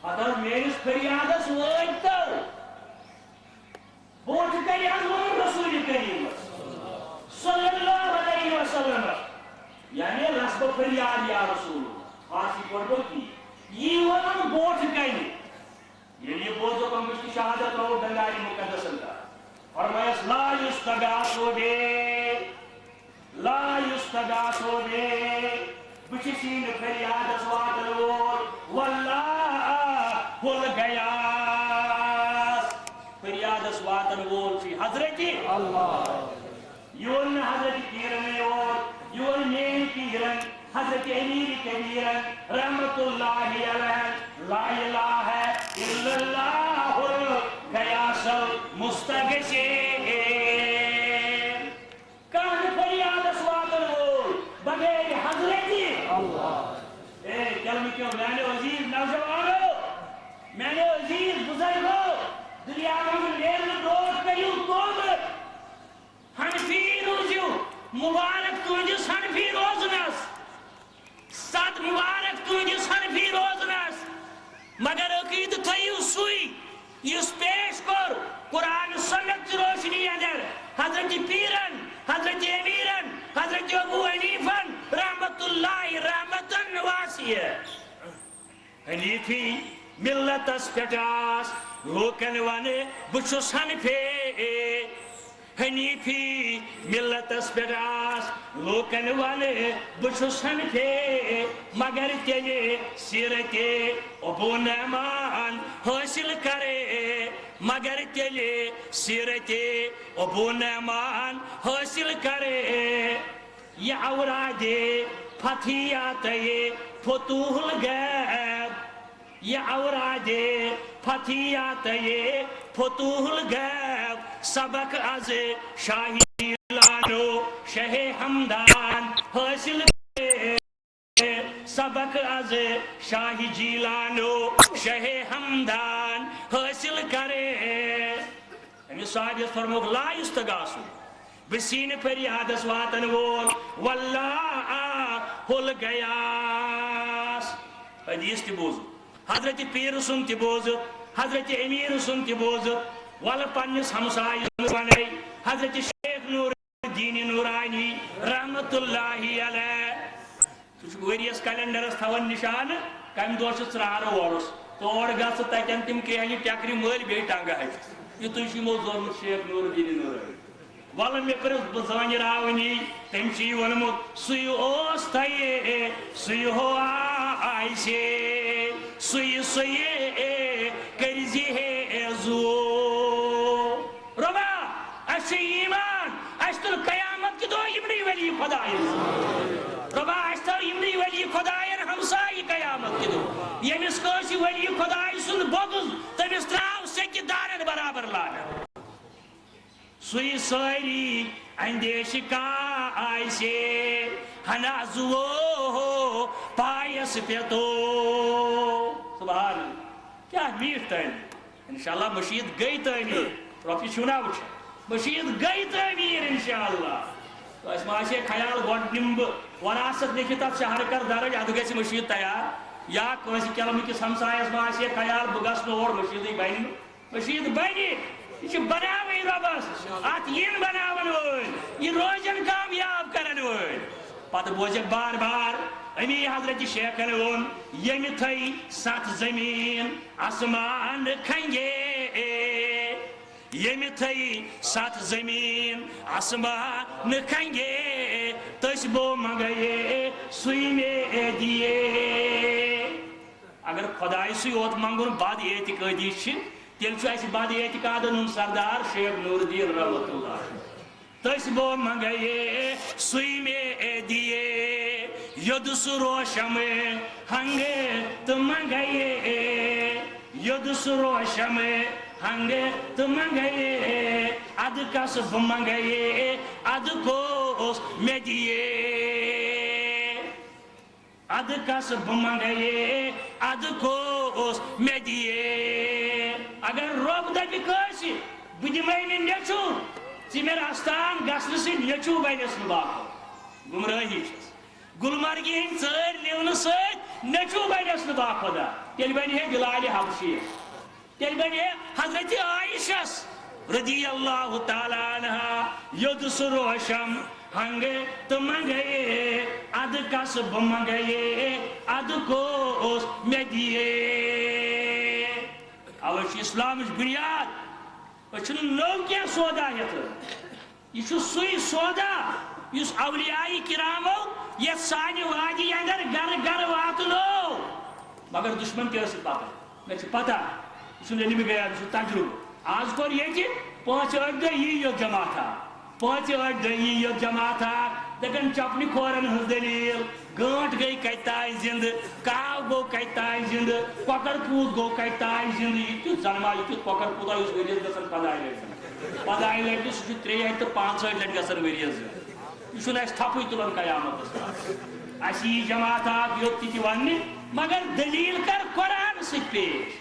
اگر میرس فریادس ویتر بوٹ کری ازمون رسول کریم صلی اللہ علیہ وسلم یعنی رسب فریاد یا رسول خاصی پڑھو کی یہ ونن بوٹ کری یہ بوزو کم کشتی شہادت رو دنگاری مقدس اللہ فرمائیس لا یستغاثو بے لا یستغاثو بے بچسین فریاد سوات الور واللہ بھول گیا فریاد سوات الور فی حضرتی اللہ یون حضرت پیرن اور یون مین پیرن حضرت امیر کبیرن رحمت اللہ علیہ لا الہ الا اللہ الغیاث المستغیث کان فریاد سوات الور بغیر حضرتی اللہ اے کلمہ کیوں میں نے عزیز نوجوانوں میں نے عزیز بزرگوں دنیا میں لیل روز کریو قوم حنفی روزیو مبارک تجھس حنفی روزنس صد مبارک تجھس حنفی روزنس مگر عقید تھیو سوئی اس پیش کر قرآن سنت روشنی اندر حضرت پیرن حضرت امیرن حضرت ابو حنیفن رحمت اللہ رحمتن واسیہ حنیفی ملت اس پٹاس لوکن وانے بچوس حنفی حنیفی ملت اس پٹاس لوکن وانے بچوس حنفی مگر تیلے سیرت ابو نعمان حاصل کرے مگر تیلے سیرت ابو نعمان حاصل کرے یہ اوراد فتحیات فتوح الغیب یہ اوراد فتحیات فتوح الغیب سبق از شاہی لانو شہ حمدان حاصل کرے سبق از شاہی جیلانو شہ حمدان حاصل کرے ہمیں صحابیت فرموک لا یستغاثو بسین فریادس واتن وول واللہ الغیاث حدیث تی بوزو حضرت پیر سن تی بوزو حضرت امیر سن تی بوزو وال پنس ہمسائی بنے حضرت شیخ نور الدین نورانی رحمت اللہ علیہ تجھ وریس کیلنڈرس تھون نشان کم دور سے ژرار وورس تور گس تتن تم کہنی ٹیکری مل بی ٹنگا ہے یہ تجھ مو زور شیخ نور الدین نورانی وال مے کر بزان راونی تم چی ونمت سی اوس تھے سی ہو آئیسے سی سی کرزی ہے زو ربا اچھے ایمان اشتر قیامت کی دو امری ولی خدای ربا اشتر امری ولی خدای ہمسائی قیامت کی دو یہ مسکوسی ولی خدای سن بغض تمس تراو سکی دارن برابر لانا سوئی سوری اندیش کا آئیسے ہنا زو پائیس پیتو سبحان کیا میٹ تین انشاءاللہ مشید گئی تین رۄپیہِ چھُو نا وٕچھان مشیٖد گٔے تعمیٖر اِنشاءاللہ تۄہہِ ما آسہِ خیال گۄڈٕ نِمہٕ بہٕ وراثت لیکھِتھ اَتھ شہر کر درج اَدٕ گژھِ مشیٖد تیار یا کٲنٛسہِ کٮ۪لمہٕ کِس ہمسایَس ما آسہِ خیال بہٕ گژھٕ نہٕ اور مشیٖدٕے بنہِ نہٕ مشیٖد بنہِ یہ چھِ بناوٕنۍ رۄبس اتھ یِن بناون وٲلۍ یہِ روزن کامیاب کرن وٲلۍ پتہٕ بوزکھ بار بار امی حضرت شیخن ووٚن ییٚمہِ تھٲے 7 زٔمیٖن آسمان کھنگے ییٚمہِ تھٲے 7 زٔمیٖن آسمان کھنگے تٔسۍ بو منگے سُے مے دیے اگر خۄداے سُے یوت منگُن بد اعتقٲدی چھِ تیٚلہِ چھُ اَسہِ بد اعتقادن ہُنٛد سردار شیخ نور الدین رحمۃ اللہ تٔسۍ بو منگے سُے مے دیے یوٚد سُہ روشم ہنگے تہٕ منگے یوٚد سُہ روشم ہنگے تہٕ منگے ادٕ کس بہٕ منگے ادٕ کوس مےٚ دیے ادٕ کس بہٕ منگے ادٕ کوس مےٚ دیے اگر رۄب دپہِ کٲنٛسہِ بہٕ دِمے نہٕ نیٚچوٗ ژٕ مےٚ رستان گژھنہٕ سۭتۍ نیٚچوٗ بنٮ۪س نہٕ باپت گمرٲہی چھس گلمرگہِ ہٕنٛدۍ ژٲرۍ نِونہٕ سۭتۍ نیٚچوٗ بنٮ۪س نہٕ باخۄدا تیٚلہِ بنہِ ہے بلالِ حبشی تیٚلہِ بنہِ ہے حضرت عایشس رضی اللہ تعالیٰ عنہا یوٚد سُہ روشم ہنگے تہٕ منگے ادٕ کس بہٕ منگے ادٕ کوس مےٚ دیے اوے چھِ اسلامٕچ بنیاد أسۍ چھِنہٕ نوٚو کینٛہہ سودا ہٮ۪تھ یہِ چھُ سُے سودا یُس اولیاء کرامو یتھ سانہِ وادی اندر گرٕ گرٕ واتنو مگر دشمن تہِ ٲسۍ پکان مےٚ چھِ پتہ یہِ چھُنہٕ علمِ غیب یہِ چھُ تجربہٕ آز کوٚر ییٚتہِ 5-8 دۄہ یی یوت جماعتھا 5-8 دۄہ یی یوت جماعتھا دپن چپنہِ کھورن ہٕنٛز دٔلیٖل گٲنٛٹ گٔے کتہِ تانۍ زِندٕ کاو گوٚو کتہِ تانۍ زِندٕ کۄکر پوٗت گوٚو کتہِ تانۍ زِندٕ یہِ کیُتھ زنما یہِ کیُتھ کۄکر پوٗتا یُس ؤرِیس گژھان 15 لٹہِ سُہ چھُ 3 تہٕ 65 لٹہِ گژھان ؤرِیس یہ چھُنہٕ اَسہِ تھپھٕے تُلان قیامتس اَسہِ یی جماعت اکھ یوٚت تہِ وننہِ مگر دلیٖل کر قرآن سۭتۍ پیش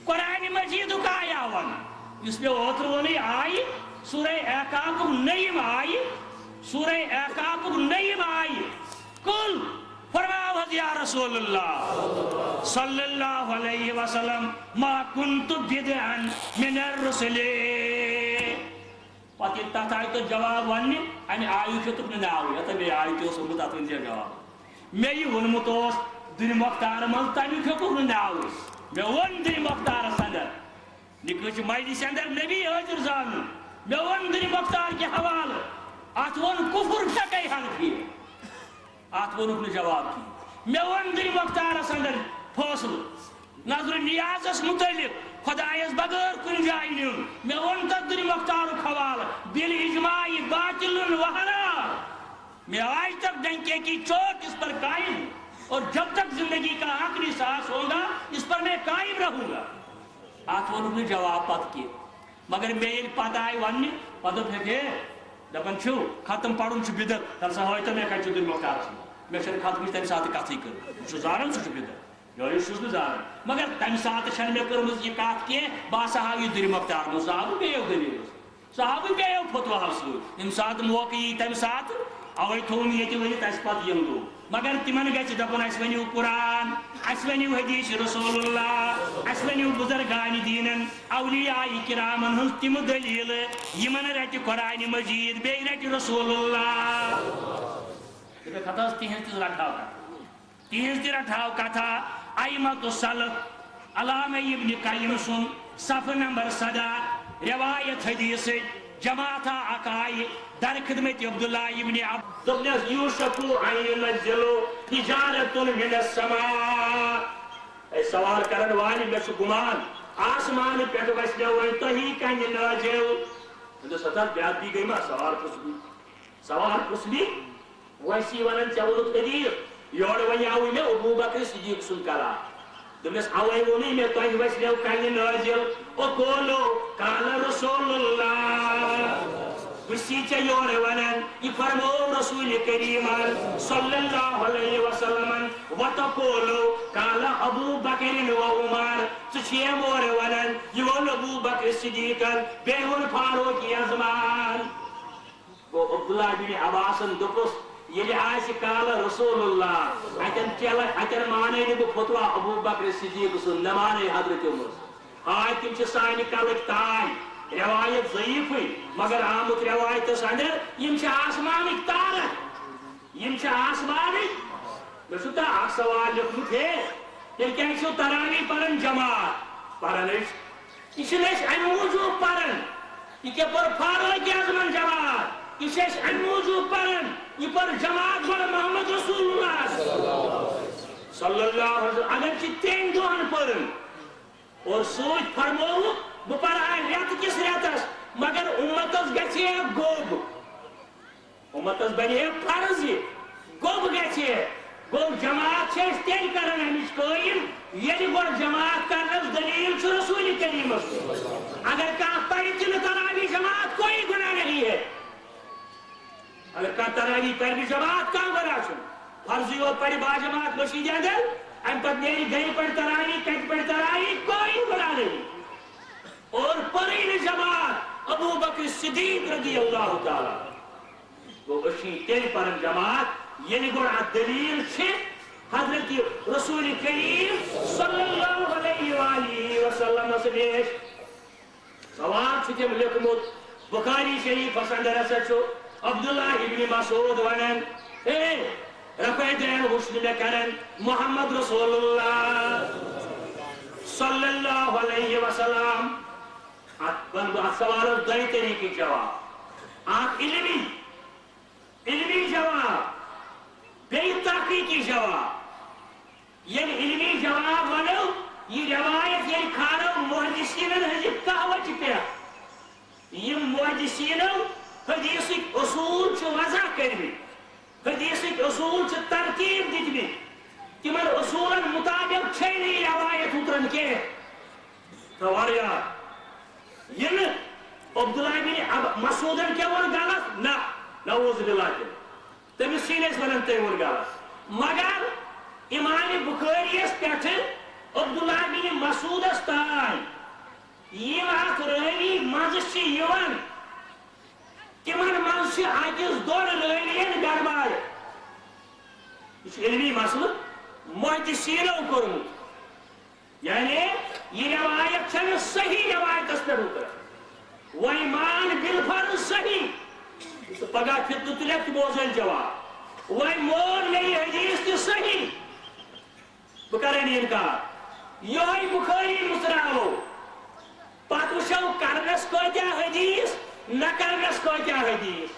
قرآنِ مجیٖدُک آیا ون یُس مےٚ اوترٕ ووٚنُے آیہِ سورہ احقافُک نٔیِم آیہِ سورہ احقافُک نٔیِم آیہِ کُل فرماو حظ یا رسول اللہ صلی اللہ علیہ وسلم ما کنت بدعا من الرسل پتہٕ ییٚلہِ تتھ آیہِ تۄہہِ جواب وننہِ امہِ آیُک ہیوٚتُکھ نہٕ ناوٕے یتھ بیٚیہِ آیہِ تہِ اوس ووٚنمُت اتھ ؤنۍ زِ جواب مےٚ یہِ ووٚنمُت اوس دُنہِ مۄختارٕ منٛز تمیُک ہیوٚتُکھ نہٕ ناوٕے مےٚ ووٚن دُنہِ مۄختارس اندر نِکہٕ مجلسہِ اندر نبی حٲضِر زانُن مےٚ ووٚن دُنہِ مۄختار کہِ حوالہٕ اتھ ووٚن کُفُر فقے حنفی اتھ ووٚنُکھ نہٕ جواب کِہیٖنۍ مےٚ ووٚن دُنہِ مۄختارس اندر فٲصلہٕ نظرِ نیازس مُتعلق خۄدایس بغٲر کُنہِ جایہِ نیُن مےٚ ووٚن تتھ دُنہِ مۄختارُک حوالہٕ بالاجماع باطل وحرام میں آج تک ڈنکے کی چوٹ اس پر قائم ہوں اور جب تک زندگی کا آخری سانس ہوگا اس پر میں قائم رہوں گا اتھ ووٚنُکھ نہٕ جواب پتہٕ کینٛہہ مگر مےٚ ییٚلہِ پتہٕ آیہِ وننہِ پتہٕ دوٚپ ہے دپان چھِو ختم پرُن چھُ بِدعت تَلہٕ سا ہٲیتو مےٚ کتہِ چھُ دُنہِ مۄختارس منٛز مےٚ چھنہٕ ختمٕچ تمہِ ساتہٕ کتھٕے کٔرمٕژ بہٕ چھُس زانان سُہ چھُ بِدعت یورٕ چھُس نہٕ زانان مگر تمہِ ساتہٕ چھنہٕ مےٚ کٔرمٕژ یہِ کتھ کینٛہہ بہٕ ہسا ہاو یہِ دُنہِ مۄختار منٛز سُہ ہاو بیٚیو دٔلیٖلو سُہ ہاو بیٚیو فتوہو سۭتۍ ییٚمہِ ساتہٕ موقعہٕ یی تمہِ ساتہٕ اوے تھوٚوُن ییٚتہِ ؤنِتھ اَسہِ پتہٕ یِم دۄہ مگر تِمن گژھِ دپُن اَسہِ ؤنِو قرآن اَسہِ ؤنِو حدیث رسول اللہ اَسہِ ؤنِو بُزرگانہِ دیٖنن اولیاء کرامن ہٕنٛز تِمہٕ دٔلیٖلہٕ یِمن رٹہِ قرآنِ مجیٖد بیٚیہِ رٹہِ رسول اللہ دوٚپُکھ ہتہٕ حظ تِہنٛز تہِ رٹہاو کتھا تِہنٛز تہِ رٹہاو کتھا ائمۃ السلف علامہ ابن قیم سُنٛد صفحہ نمبر 17 روایت حدیثٕچ جماعتھا اکھ آیہِ در خدمت عبداللہ ابن عبد دوٚپنس یوٗشکو ان ینزلو حجارۃ من السماء اے سوال کرن والہِ مےٚ چھُ گُمان آسمانہٕ پٮ۪ٹھٕ وسنو وۄنۍ تۄہی کنہِ نٲزِل دوٚپنس ہتہٕ حظ بے ادبی گٔے ما سوال پرٛژھنی وۄنۍ چھِ ونان ژےٚ ووٚنُتھ حدیٖث یورٕ ونیاوٕے مےٚ ابوٗ بکر صدیٖق سُنٛد کلام دوٚپنس اوے ووٚنُے مےٚ تۄہہِ وسنو کنہِ نٲزِل وقولو قال رسول اللہ بہٕ چھُسی ژےٚ یورٕ ونان یہِ فرموو رسول کریٖمن صلی اللہ علیہ وسلمن وتقولو قال ابوٗ بکر و عمر ژے مورِ ونان یہ وون ابو بکر صدیقن بیٚیہِ وون فاروق اعظمان گو عبداللہ بن عباسن دوٚپُس ییٚلہِ آسہِ کالہٕ رسول اللہ اتٮ۪ن مانے نہٕ بہٕ فتوا ابو بکر صدیق سُنٛد نہ مانے حضرت عمر ہاے تِم چھِ سانہِ کلٕکۍ تاج روایت ضعیفٕے مگر آمُت روایتس اندر یِم چھِ آسمانٕکۍ تارک یِم چھِ آسمانٕکۍ مےٚ چھُ تۄہہِ اکھ سوال لیوٚکھمُت ہے تیٚلہِ کیٛازِ چھِو تراویح پران جماعت پران أسۍ یہِ چھِنہٕ أسۍ امہِ موٗجوٗب پران یہِ کیٛاہ پوٚر فاروق اعظمن جماعت یہ أسۍ امہِ موٗجوٗب پران یہ پر جماعت گوٚو محمد رسول اللہ صلی اللہ علیہ وسلم اگر چھِ ترٛٮ۪ن دۄہن پران اور سۭتۍ فرمووُکھ بہٕ پرہا رٮ۪تہٕ کِس رٮ۪تس مگر اُمتس گژھِ ہے گوٚب اُمتس بنہِ ہے فرض یہِ گوٚب گژھِ ہے گوٚو جماعت چھِ أسۍ تیٚلہِ کران امِچ قٲیِم ییٚلہِ گۄڈٕ جماعت کرنس دلیٖل چھُ رسول کریٖمس اگر کانٛہہ پرِ تہِ نہٕ تراویح جماعت کوئی گناہ نہیں ہے اگر کانٛہہ تراویح پرِ نہٕ جماعت کانٛہہ گناہ چھُنہٕ فرضی یوت پرِ باجماعت مسجدِ اندر امہِ پتہٕ نیرِ گرِ پرِ تراویح کتہِ پرِ تراویح کوئی گناہ نہیں اور پرٕے نہٕ جماعت ابو بکر صدیق رضی اللہ تعالیٰ گوٚو أسۍ چھِ تیٚلہِ پران جماعت ییٚلہِ گۄڈٕ اتھ دلیٖل چھِ حضرت رسول کریم صلی اللہ علیہ وآلہ وسلمس نِش سوال چھُ تٔمۍ لیوٚکھمُت بخاری شریفس اندر ہسا چھُ عبداللہ ابن مسعود ونان ہے رفع دین وٕچھنہٕ مےٚ کران محمد رسول اللہ صلی اللہ علیہ وسلم اتھ ونہٕ بہٕ اتھ سوالس دۄیہِ طریٖقٕکۍ جواب اکھ علمی جواب بیٚیہِ تحقیٖقی جواب ییٚلہِ علمی جواب ونو یہِ روایت ییٚلہِ کھالو محدثیٖنن ہٕنٛزِ کہوتہِ پٮ۪ٹھ یِم محدثیٖنو حدیثٕکۍ اصوٗل چھِ وضع کٔرمٕتۍ حدیثٕکۍ اصوٗل چھِ ترتیٖب دِتمٕتۍ تِمن اصوٗلن مُطابق چھے نہٕ یہِ روایت اُتران کینٛہہ تھاو یاد یہِ نہٕ عبداللہ بن مسعودن کیٛاہ ووٚن غلط نہ نعوذ باللہ تٔمِس چھِنہٕ أسۍ ونان تٔمۍ ووٚن غلط مگر امام بخاریَس پٮ۪ٹھٕ عبداللہ بن مسعودس تام یِم اتھ رٲوی منٛزٕ چھِ یِوان تِمن منٛز چھِ أکِس دۄن رٲوِین گڑبڑ یہِ چھُ علمی مسلہٕ محدثیٖنو کوٚرمُت یعنی یہِ روایت چھنہٕ صحیح روایتس پٮ۪ٹھ اُتران وۄنۍ مان بالفرض صحیح تہٕ پگاہ فتنہٕ تُلٮ۪کھ تہٕ بوزٲنۍ جواب وۄنۍ مون مےٚ یہِ حدیث تہِ صحیح بہٕ کرٕ اِنکار یِہوٚے بخاری مُژراوو پتہٕ وٕچھو کرنس کۭتیاہ حدیث نہ کرنس کۭتیاہ حدیث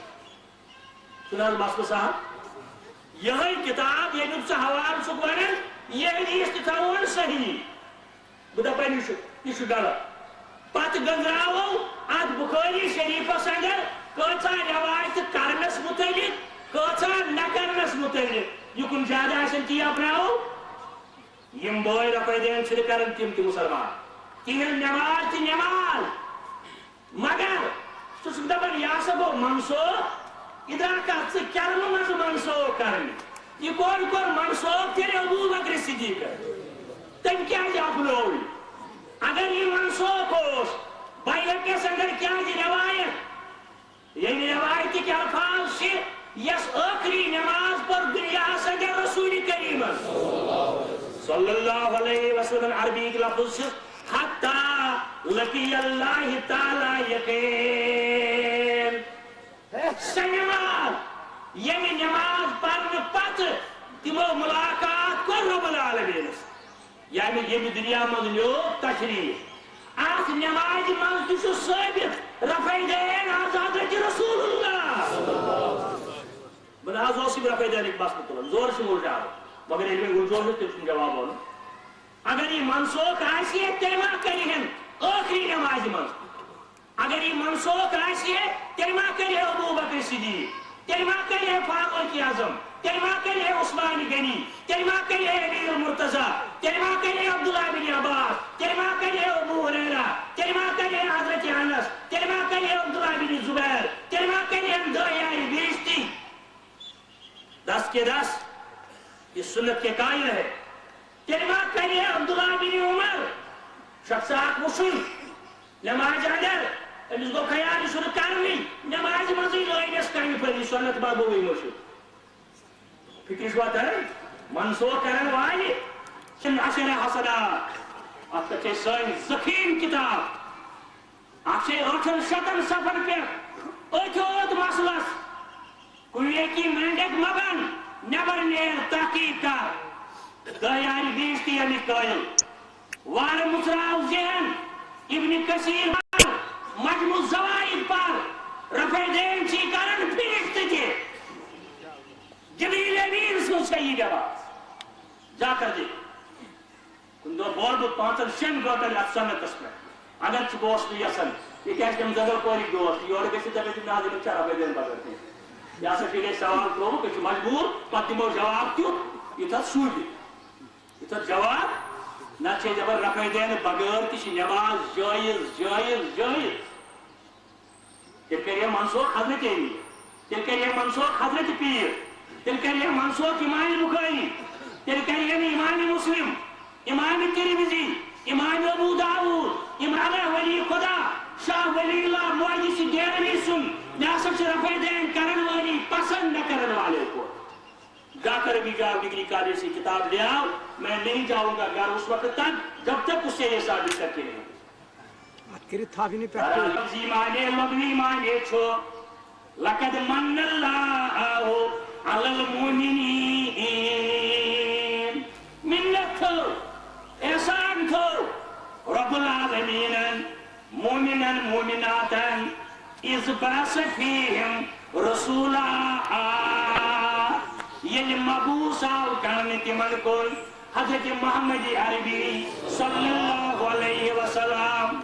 چھُنہٕ حظ مسلہٕ صاحب یِہوٚے کِتاب ییٚمیُک ژٕ حوالہٕ چھُکھ ونان یہِ حدیث تہِ تھاوون صحیح بہٕ دپان یہِ چھُ غلط پتہٕ گنٛزراوو اتھ بخاری شریفس اندر کۭژاہ روایتہٕ کرنس متعلق کۭژاہ نہ کرنس متعلق یہِ کُنہِ زیادٕ آسن تی اپناوو یِم بٲے رفع دین چھِنہٕ کران تِم تہِ مُسلمان تِہنٛز نٮ۪ماز تہِ نٮ۪ماز مگر ژٕ چھُکھ دپان یہِ ہسا گوٚو منسوخ اِدراکات ژٕ کیٛلمہٕ منٛزٕ منسوخ کرنہِ یہِ کوٚر منسوخ تیٚلہِ ابوٗ بکر صدیٖقن تٔمۍ کیٛازِ اپنوو یہِ اگر یہِ منسوخ اوس بایہقیَس اندر کیٛازِ روایت ییٚمہِ روایتٕکۍ الفاظ چھِ یۄس ٲخری نٮ۪ماز پٔر دُنیاہس اندر رسول کریٖمس صلی اللہ علیہ وسلم عربی لفظ چھِ حتی لقی اللہ تعالیٰ یقین سۄ نٮ۪ماز ییٚمہِ نٮ۪ماز پرنہٕ پتہٕ تِمو مُلاقات کوٚر رۄبُل العالمیٖنس ییٚمہِ دُنیا منٛز نیوٗکھ تشریٖف اتھ نٮ۪مازِ منٛز تہِ چھُ ثٲبت رفع دین آز حضرت رسول اللہ بہٕ نہ حظ اوسُم رفع دینٕکۍ مسلہٕ تُلان زورٕ چھُم اُلٹاوان مگر ییٚلہِ مےٚ وُچھ تٔمۍ چھُنہٕ جواب ووٚنمُت اگر یہِ منسوخ آسہِ ہے تیٚلہِ ما کرِہن ٲخری نٮ۪مازِ منٛز اگر یہِ منسوخ آسہِ ہے تیٚلہِ ما کرِ ہے ابوٗ بکر صدیٖق تیٚلہِ ما کرِ ہے فاروق اعظم تیٚلہِ ما کرِ ہے عثمان غنی تیٚلہِ ما کرِ ہے امیر مرتضیٰ تیٚلہِ ما کرِ ہے عبداللہ بن عباس تیٚلہِ ما کرِ ہے ابوٗ ہریرہ تیٚلہِ ما کرِ ہے حضرت انس تیٚلہِ ما کرِ ہے عبداللہ بن زبیر تیٚلہِ ما کرِ ہے دایائے بیشتی دس کے دس یہ سنت کے قائل ہے تیٚلہِ ما کرِ ہے عبداللہ بن عمر شخص اخ وچھن نماز اگر امس گو خیال یہ کرنی نماز مزے لٲنس کمہِ پھر سنت بابوی مشہور فکر چھوا تران منسوخ کرن والے عشر حسنات ات پہ سن ذخیم کتاب ات 800 صفحن پہ اتھ مسلس کن مینڈک مبن نبر نیر تحقیق کر دہیاری بیشتی امی قائل وار مصراو ذہن ابن کثیر پر مجموع الزوائد پر رفع دین چی کرن فرشت تھے جبریل امین سن صحیح جواب جا کر دے کن دو بور بود 5-6 گوٹن ات سنتس پہ اگر چھ گوشت یسن یہ کیا کہ مزدر کوئی دوست یہ اور کسی دفعہ جب ناظر چرا پہ دین بغیر یا سے پھر سوال کرو کہ مجبور پتمو جواب کیوں یہ تھا سوئی یہ تھا جواب نہ چھے جب رفع دین بغیر کسی نماز جائز جائز جائز تل کریے منسوخ حضرت علی تل کریے منسوخ حضرت پیر تل کریے منسوخ امام بخاری تل کریے امام مسلم امام ترمذی امام ابو داؤد امام ولی خدا شاہ ولی اللہ محدث دہلوی سن نیاسب سے رفع دین کرن والی پسند نہ کرن والے کو جا کر بھی جاؤ ڈگری کالج سے کتاب لے آؤ میں نہیں جاؤں گا گھر اس وقت تک جب تک اس سے یہ ثابت کر کے نہیں لفظی معنی لغوی معنی چھو لقد من اللہ علی المؤمنین منت تھو احسان تھو رب العالمین مومنا مومناتا اذ بعث فیہم رسولا یل مبعوث آو کرنے تمن کن حضرت محمد عربی صلی اللہ علیہ وسلم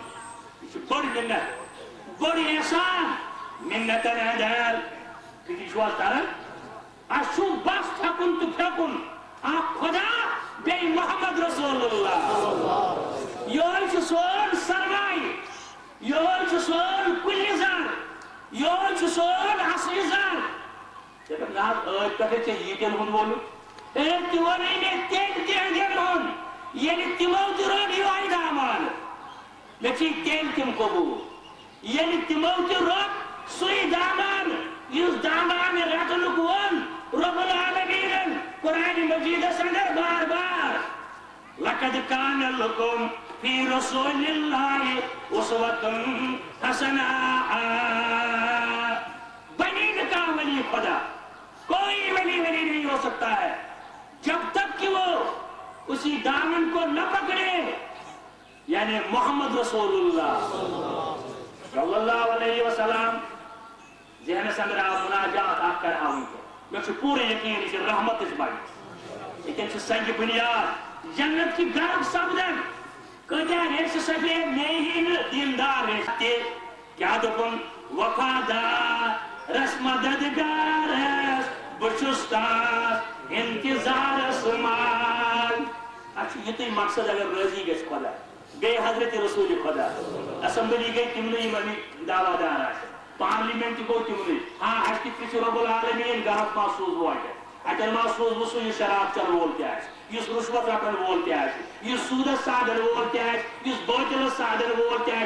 بڑ منت بڑ احسان منت ندال کسی شوال تارن اشو بس تھکن تو پھکن آپ خدا بے محمد رسول اللہ یول چھ سون سرمائی یول چھ سون کلی زر یول چھ سون اصلی زر جب ناز آج پہ چھے یہ دن ہن بولو تیو نہیں تیل دن ہن یعنی تیمو درونی وائی دامان لچی تیل تیم قبول یعنی تیمو درون سوی دامان یس دامان رتنک ون رب العالمین قرآن مجید سندر بار بار لقد کان لکم فی رسول اللہ اسوۃ حسنہ بنی نکا ولی خدا کوئی ولی نہیں ہو سکتا ہے جب تک کہ وہ اسی دامن کو نہ پکڑے یعنی محمد رسول اللہ صلی اللہ علیہ وسلم ذہن سندر آپ مناجات آپ کر آؤں کو میں چھو پورے یقین اسے رحمت اس باری لیکن چھو سنگ بنیاد جنت کی گرب سبدن کہتے ہیں ریس سبیل نہیں دیندار ریستے کیا دکن وفادار رس مددگار بچستاس انتظار اسمال اچھو یہ تو مقصد اگر رضی گئے خدا گئے حضرت رسول خدا اسمبلی گئی تمنی ممی دعویٰ دار آشا پارلیمنٹ کو تمنی ہاں ہشتی کسی رب العالمین گرت محسوس ہوا ہے اگر محسوس بسو یہ شراب چل بولتے ہیں یہ رشوت رکھن بولتے ہیں یہ سودت سادر بولتے ہیں یہ باطل سادر بولتے ہیں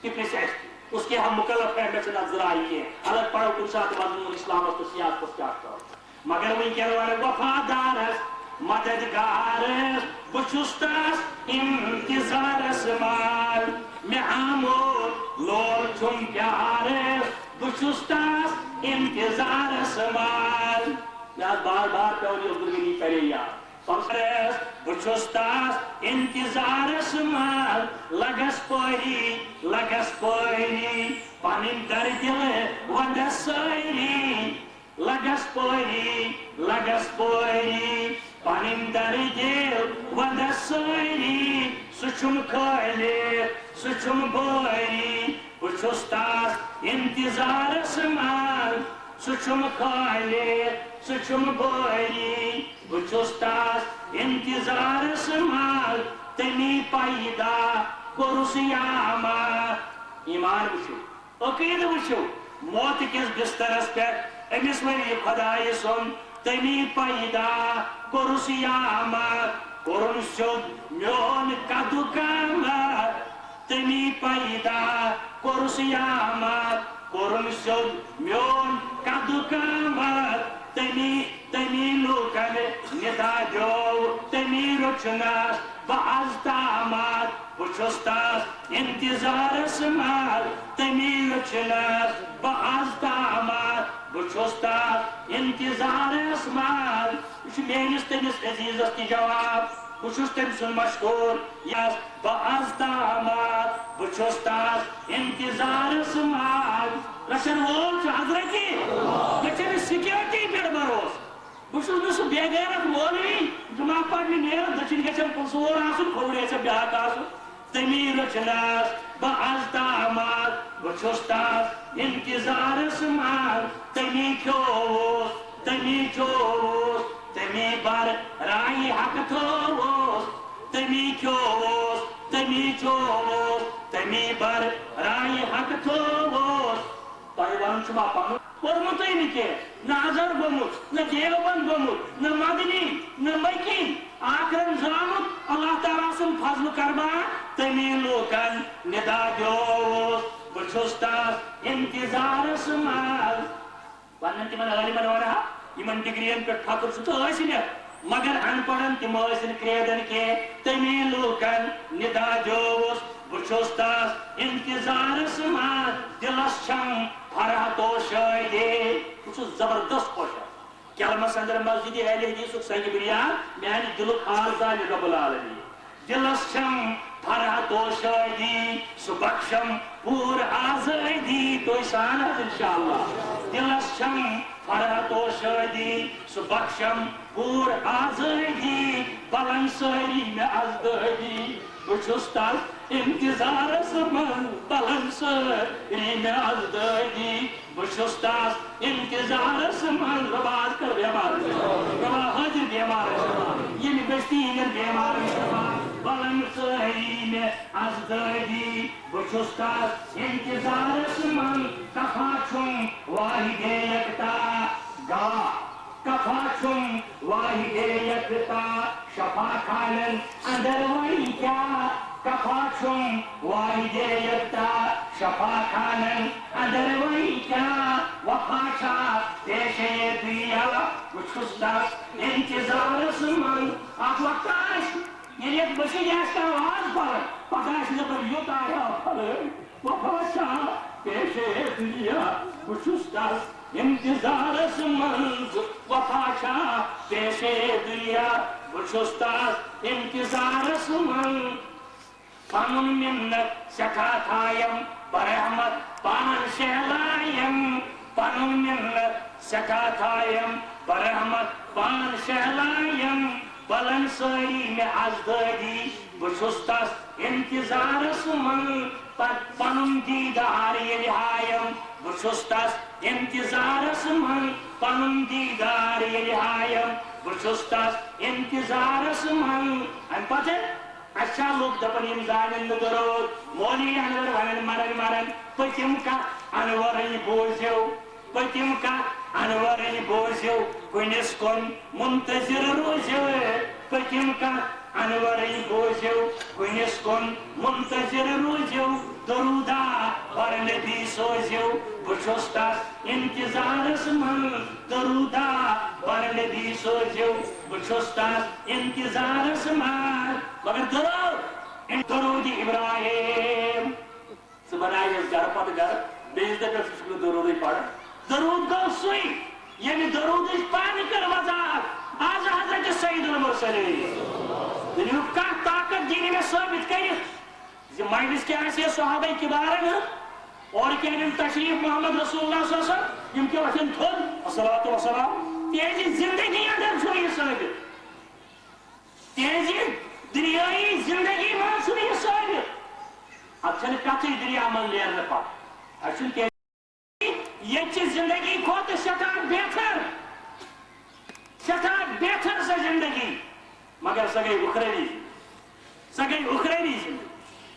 کپریس ہے اس کے ہم مکلف ہیں میں سے نظر آئی ہے الگ پڑھو کن ساتھ مضمون اسلام اور سیاست کو سیاست کرو مگر وہ کہہ رہے ہیں وفادار مددگار بچستاس انتظار اسمال میں آمو لول چھم پیار بچستاس انتظار اسمال میں بار بار پیولی عبدالگی پہلے یاد بچستاس انتظار اسمال لگس پوری پانیم در دل ودس سوری لگس پوری پانیم در دل ودس سوری سچم کھولی سچم بوری بچستاس انتظار اسمال سچم کھولی سچم بوری بچستاس انتظار اسمال تمی پیدا کرسیاما ایمان وچھو عقید وچھو موت کس بسترس پر امس وری خدای سن تمی پیدا کرسیاما کورن سیود میون کدو کامت تمی پیدا کورس یامت کورن سیود میون کدو کامت تمی لوکن ندا دیو تمی رچنس باز تامت بچوس تس انتظارس مال تمی رچنس باز تامت بچوس تس انتظارس مال یہ میانس تمس عزیزس تہ جواب بچوس تم سن مشہور یس باز تامت بچوس تس انتظارس مال رشن وول حضرتی یہ سیکورٹی پہ بروس بہت سہ بے غیرت مولوی جمعہ پڑھنے نیران دچن گھن پلسور آسن کھوڑ گھن بیاکھ آسن تمی رچنس باز تامت بچوس تس انتظارس مال تمی کھوس تمی بر رائی حق تھوس تمی کھوس تمی بر رائی حق تھوس تہ ون ما پن پورمتے نی نہ ازہر گومت نہ دیوبند گومت نہ مدنی نہ مکی آخرن زامت اللہ تعالیٰ سن فضل کرما تمی لوکن ندا دیوس بچوس تس انتظارس مال ون تمن عالمن ونہا یمن ڈگرین پہ فخر سہ تو ٲسِنۍ مگر ان پڑھن تم ٲسِنۍ کریڈن کی تمی لوکن ندا دیوس بچوس تس انتظارس مال دلس چھم فرحت و شادی بہت زبردست خوش کلمس اندر مسجد اہل حدیث سنگ بنیاد میانہ دلک حال زانہ رب العالمین دلس چھم فرحت و شادی سہ بخشم پور آزادی تو سان انشاءاللہ دلس چھم فرحت و شادی سہ بخشم پور آزادی بلن ساری میں ازدادی بچوس تس انتظارس من بلن ساری میں ازدادی بچوس تس انتظارس من رباز کر بیمار ربا حاضر بیمار یہ بستی ہن بیمار بلن ساری میں ازدادی بچوس تس انتظارس من کفا چھم واحد یکتا گا کفا چھم واحد یکتا شفا کھالن اندر وی کیا کفا چھم واحد یکتا شفا کھالن اندر وی کیا وفا چھا پیشے دیا بچوس تس انتظارس من اخ وقت یعنی ایک بسیج ایسا آواز پر پتہ پر یوت آیا وفا چھا پیشے دیا بچوس تس انتظارس من وفا چھا پیشے دیا بچوس تس انتظارس من پنن منت سٹھا تھایم برحمت پان سہلایم پنن منت سٹھا تھایم برحمت پان سہلایم بلن ساری میں ازدادی بچوس تس انتظارس من پنن دیدار ییٚلہِ ہایم بچوس تس انتظارس من پنن دیدار ییٚلہِ ہایم بچوس تس انتظارس من ام پتہ اچھا لوگ دپن یم زانن نہ درود مولوی انور ونن مرن پتم کتھ انورن بوزیو پتم کتھ انورن بوزیو کنس کن منتظر روزیو پتم کتھ انورن بوزیو کنس کن منتظر روزیو درودا پر نبی سوزیو بچوس تس انتظارس من درودا پر نبی سوزیو بچوس تس انتظارس من مگر درود ابراہیم سہ بنائے گھر پتہ گھر بیس دہ درود پڑھ درود گو سی یعنی درود پان کر وضاحت آج حضرت سید المرسلین دنیا کا طاقت دینی میں ثابت کرت مجلس کے ایسے صحابہ کبار اور کہ تشریف محمد رسول اللہ صلی اللہ علیہ وسلم یم کے وقت تھوڑ الصلاۃ والسلام تیزی زندگی اندر چھو یہ ثابت تیزی دنیای زندگی من چھو یہ ثابت اب چھن کتھے دنیا من لیرنے پا اچھن کہ یہ زندگی کھوت سٹھا بہتر سا زندگی مگر سہ گئی اخروی زندگی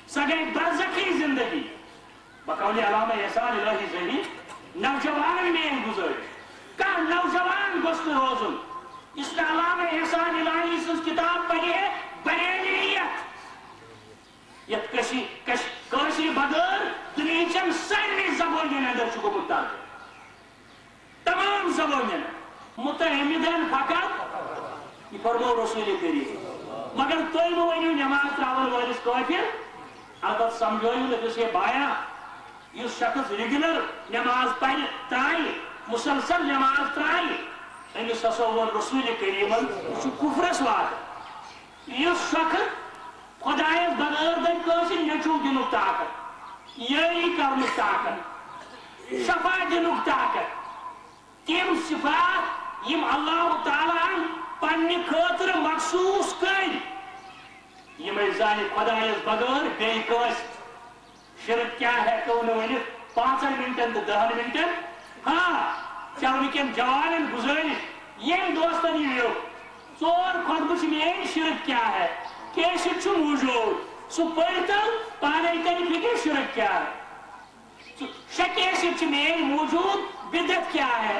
سہ گئی برزخی زندگی بقول علامہ احسان الہی زہی نوجوان میں گزارش کہاں نوجوان گوشت روزن اس نے علامہ احسان الہی سن کتاب پڑھی ہے بریلیت یت کشی بغیر دنیچن سارے زبانیں اندر گومت ترقی تمام زبانیں متحمدن فقط یہ فرمو رسول کریم مگر تھی ونو نماز تراون ولس کافر البتہ سمجھو لگس یہ بایا اس شخص ریگولر نماز پڑھ ترائے مسلسل نماز ترائے امس ہسا وون رسول کریم کفرس وات اس شخص خدائس بغیر دن نیچو دنک طاقت یری کرنک طاقت شفا دنک طاقت تم صفات یم اللہ تعالی پنہ خاطر مخصوص کر یم زان خدائس بغیر بیس شرک کیا ہے کہ ورنت 5 منٹن تو 10 منٹن ہاں چل ون جوان گزارش یم دوستن یہ ژور خطبہ مین شرک کیا ہے کیسٹ موجود سہ پڑتل پانے کر فکر شرک کیا ہے شے کیسٹ مین موجود بدعت کیا ہے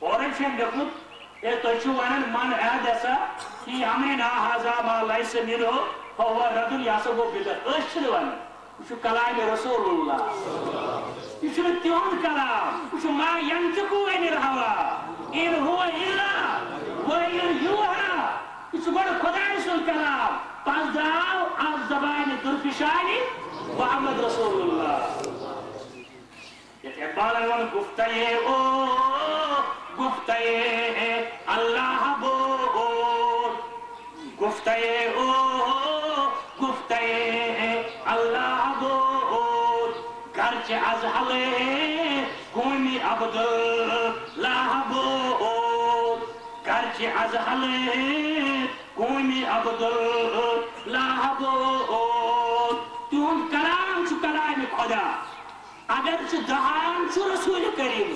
اور لکھمت تھی ونان من احدث فی امرنا ھذا ما لیس منہ فہو رد یہ ہسا گو بدعت ون یہ کلام رسول اللہ یہ تہد کلام یہ ما ینطق عن الھوی ان هو الا وحی یوحی یہ گوڑ خدای سن کلام پس درآو از زبان درفشانی محمد رسول اللہ یہ اقبال ون گفتہ او گفتہ اللہ بول گفتہ او گفتہ اللہ بول گرچہ از حلے قومی عبداللہ بول گرچہ از حلے قومی عبداللہ بول تہد کلام کلام خدا اگر دہان رسول کریم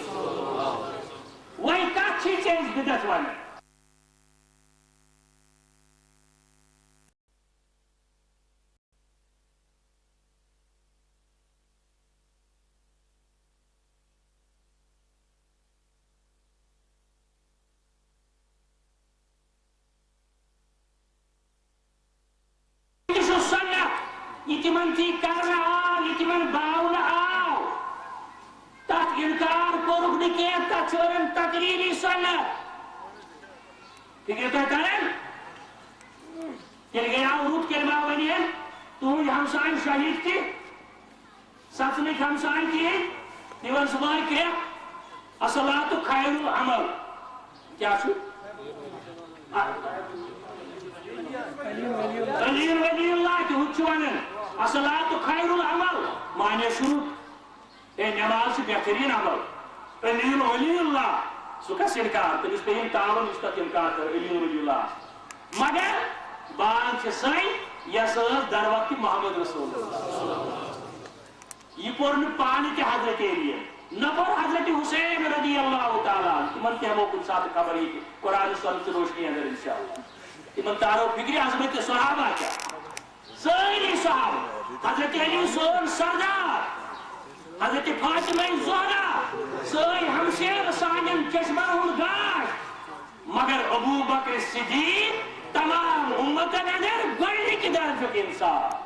وی کت بدعت ون یہ تمن تھی کرنا آو یہ تمن باون آو تک انکار کورک نکی تک چورن تقریری سنت فکر تو کرن تیل گیا عروض کلمہ ونین تہد ہمسائن شہید تھی سچنک ہمسائن تھی تیون صبح کہ الصلاۃ خیر العمل کیا چھو علی ولی اللہ کہ ہچ ونن الصلاۃ خیر العمل معنی شروع نماز بہترین عمل علی ولی اللہ سہ کس انکار تمس پہ تعاون اس تک انکار کر علی ولی اللہ مگر بات سن یس در وقت محمد رسول اللہ یہ پور پانی تہ حضرت علی نہ پور حضرت حسین رضی اللہ تعالیٰ تمن تہ ہمو کن سات خبر یہ قرآن سنت روشنی اندر انشاءاللہ تمن تارو فکری عظمت صحابہ کیا ساری صحابہ حضرت علی سون سردار حضرت فاطمہ زہرا ساری ہمشیر سانن چشمہ ہن گاش مگر ابو بکر صدیق تمام امتن اندر گوڑنک درجک انسان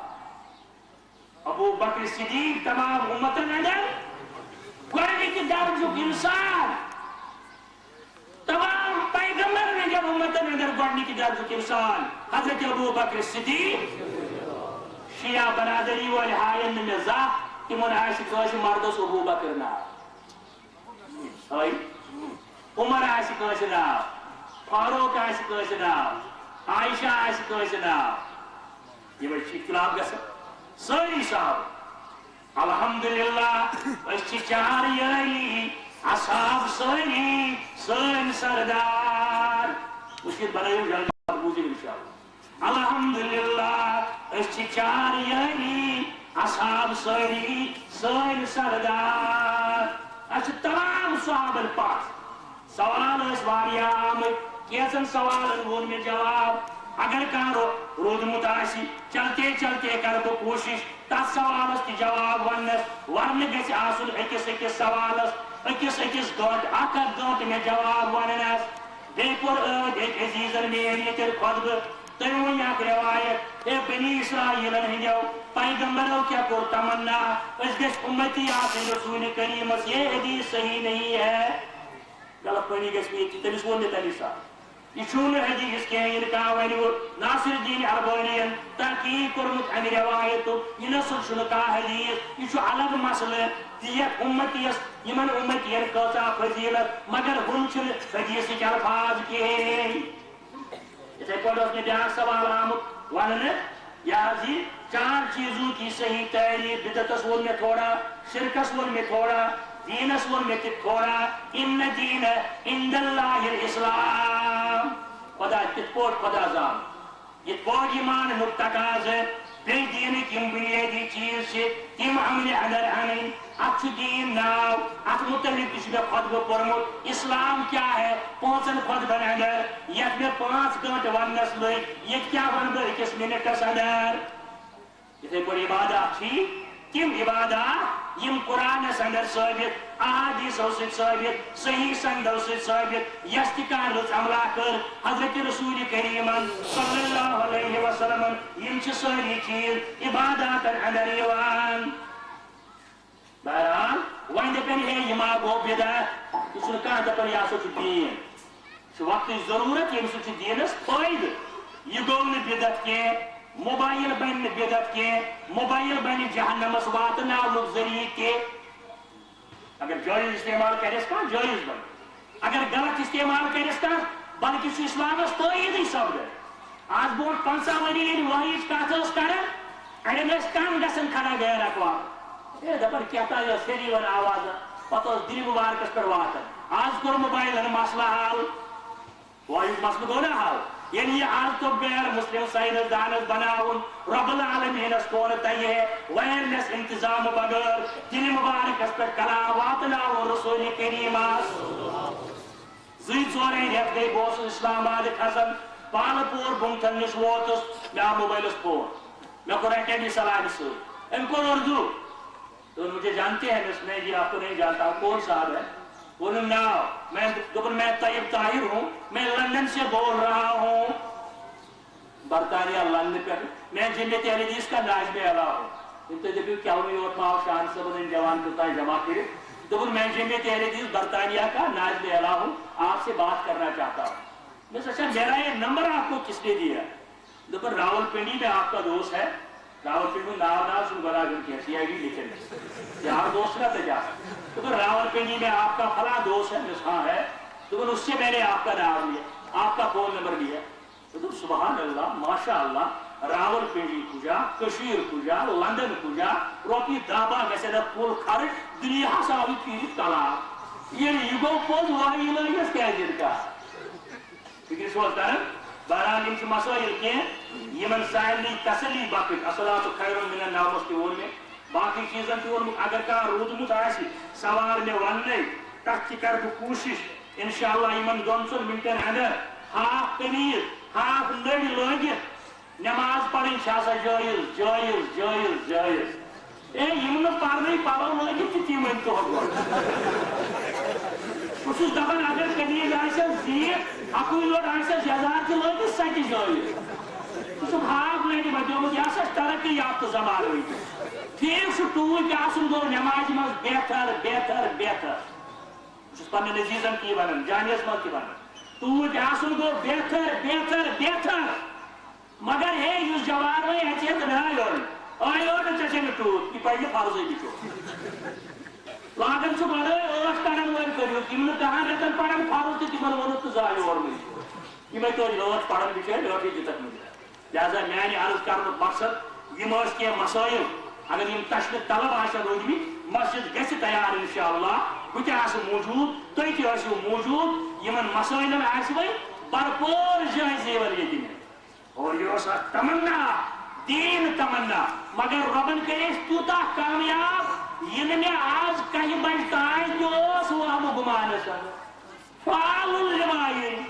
ابو بکر صدیق تمام امتن اندر گوڑنک درجک انسان تمام پیغمبر نے جب امتن اندر گوڑنک درجک انسان حضرت ابو بکر صدیق شیعہ برادری والی ہائن میں زاہ تمن عاشق مردس ابو بکر ناو عمر عاشق ناو فاروق عاشق ناو عائشہ عاشق ناو یہ اختلاف گژھان ساری صاحب الحمدللہ اس چار یاری اصحاب ساری سن سردار اس کی بنائیو جلد بوجھے انشاءاللہ الحمدللہ اس چار یاری اصحاب ساری سن سردار اس تمام صحابہ پاس سوال اس واریا آمد کیسن سوال وون میں جواب اگر کان رودمت آسی چلتے چلتے کر بہ کوشش تس سوالس تہ جواب ونس ورنہ گژھِ آسن أکس سوالس أکس گنٹ اکھ گنٹ میں جواب وننس بیکور عزیزن میری تیل خطبہ تم ون اخ روایت اے بنی اسرائیلن ہندو پیغمبرو کیا کور تمنا اس گھس امتی آسن رسول کریم یہ حدیث صحیح نہیں ہے غلط پانی گھس بیچ تمس ون تمہ سات یہ چھون حدیث کی انکا ونیو ناصر الدین البانی تحقیق کورمت ام روایت یہ نسل کا حدیث یہ الگ مسئلہ دیت امتیس یمن امتین کتا فضیلت مگر ہم حدیث کے الفاظ کہیں اسے پڑھ اس نے بیاک سوال آمد وننے یازی 4 چیزوں کی صحیح تعریف بدعتس ون میں تھوڑا شرکس ون میں تھوڑا دینس ون میں تھوڑا ان دین عند اللہ الاسلام خدا کت پوٹ خدا زان یہ پوٹ ایمان متقاض ہے بے دین کم بنیادی چیز سے تم عمل اندر آنین اچھ دین ناو ات متعلق کچھ میں خطبہ پرمت اسلام کیا ہے 5 خطبہ اندر یک میں 5 گھنٹے ونس لگ یہ کیا ون بر 1 منٹس اندر یہ کوئی عبادات تھی تم عبادات یم قرآن اندر ثابت احادیث ثابت صحیح سند ثابت یستکان رس عملہ کر حضرت رسول کریم صلی اللہ علیہ وسلم یم ساری چیز عبادات اندر یوان بہرحال وہیں دپن ہے یما گو بدعت اس نے کہا دپن یا سو دین وقت ضرورت یم سو دینس فائدہ یہ گو بدعت کے موبائل بن بدعت کے موبائل بن جہنمس واتناونک ذریعہ کے اگر جائز استعمال کرس کا جائز بن اگر غلط استعمال کرس کا بلکہ سو اسلامس تائید سپد آج برو 50 ؤری وحیچ کت کر اڑین کم گھن کھڑا غیر اقوام اے دپن کہتا ہے سری ون آواز پتہ دل مبارکس پہ واتن آج کور موبائل مسئلہ حل وحیچ مسئلہ گو نا حل یعنی یہ آج تو غیر مسلم سائنس دانس بناون رب العالمین اس کون تیہ وائرلیس انتظام بغیر دل مبارک اس پر کلام واتناون رسول کریم زی 4 ریت گئی بوس اسلام آباد کھسن پالپور بمتن نش ووتس میں موبائلس فون میں کو اکیڈمی صلاح سے ان کو اردو تو مجھے جانتے ہیں میں جی آپ کو نہیں جانتا ہوں کون صاحب ہے بولوں نا میں طیب طاہر ہوں میں لندن سے بول رہا ہوں برطانیہ لندن پہ میں جمعیت اہل حدیث کا ناظم اعلیٰ ہوں انتو دبیو کیا ہوئی اور ماں شان صاحب ان جوان کو تائی جمع کرے دبن میں جمعیت اہل حدیث برطانیہ کا ناظم اعلیٰ ہوں آپ سے بات کرنا چاہتا ہوں میں سوچا میرا یہ نمبر آپ کو کس نے دیا دبن راول پنڈی میں آپ کا دوست ہے راول پنڈی میں نام سن بنا جن کی سی آئی ڈی لکھے یہاں دوست نہ تجا تو راول پنڈی میں آپ کا فلاں دوست ہے ہاں ہے تو اس سے میں نے آپ کا نام لیا آپ کا فون نمبر لیا تو سبحان اللہ ماشاء اللہ راول پنڈی کجا کشیر کجا لندن کجا روپی دابا گسے نہ پول خرچ دنیا ساوی کی طلاق یہ گو پوز وائی لگس کیا جن کا فکر سوال کرن بہرحال ان مسائل کے یمن سائلی تسلی باقی اصلاۃ خیر من النوم کی ون میں باقی چیزن کی ون اگر کا رودمت آسی سوال میں وننے تک کر کوشش انشاءاللہ یمن 2 منٹن اندر ہاف قمیر ہاف نڑ لگت نماز پڑھن چھاسا جائز جائز جائز جائز اے یمن پڑھنے پڑھو لگت تیم تو اس دفن اگر قمیر آسا زیت اکوئی لوٹ آسا زیادار کی لگت سچ جائز اس ہاف لڑی بچوں یہ آسا ترقی یافتہ زمان ہوئی ٹھیک سے ٹول کیا آسن دو نماز مز بہتر بہتر بہتر اس پنن عزیزن کی ونن جانیس مز کی ونن ٹول کیا آسن دو بہتر بہتر بہتر مگر ہے یس جوان ہوئی اچھے تو نہ آئی اور چچے میں ٹول کی پہلے فرض ہوئی بچو لاگن سے بڑے اوش کرن وین کریو تمہیں کہاں رتن پڑھن فرض تھی تمہیں ونو تو زائی اور میں یہ میں تو لوٹ پڑھن بچے لوٹ ہی جتک مجھے لہذا میں نے عرض کرنے مقصد یہ موش کے مسائل اگر یہ تشکیل طلب آشا روزمی مسجد گیس تیار انشاءاللہ کچھ آسو موجود تو ہی آسو موجود یمن مسائل میں آسو بھائی برپور جائے زیور یہ دن اور یہ اسا تمنا دین تمنا مگر ربن کریس توتا کامیاب یہ میں آج کہیں بجتا ہے جو سوام گمانے سا فعال اللوائر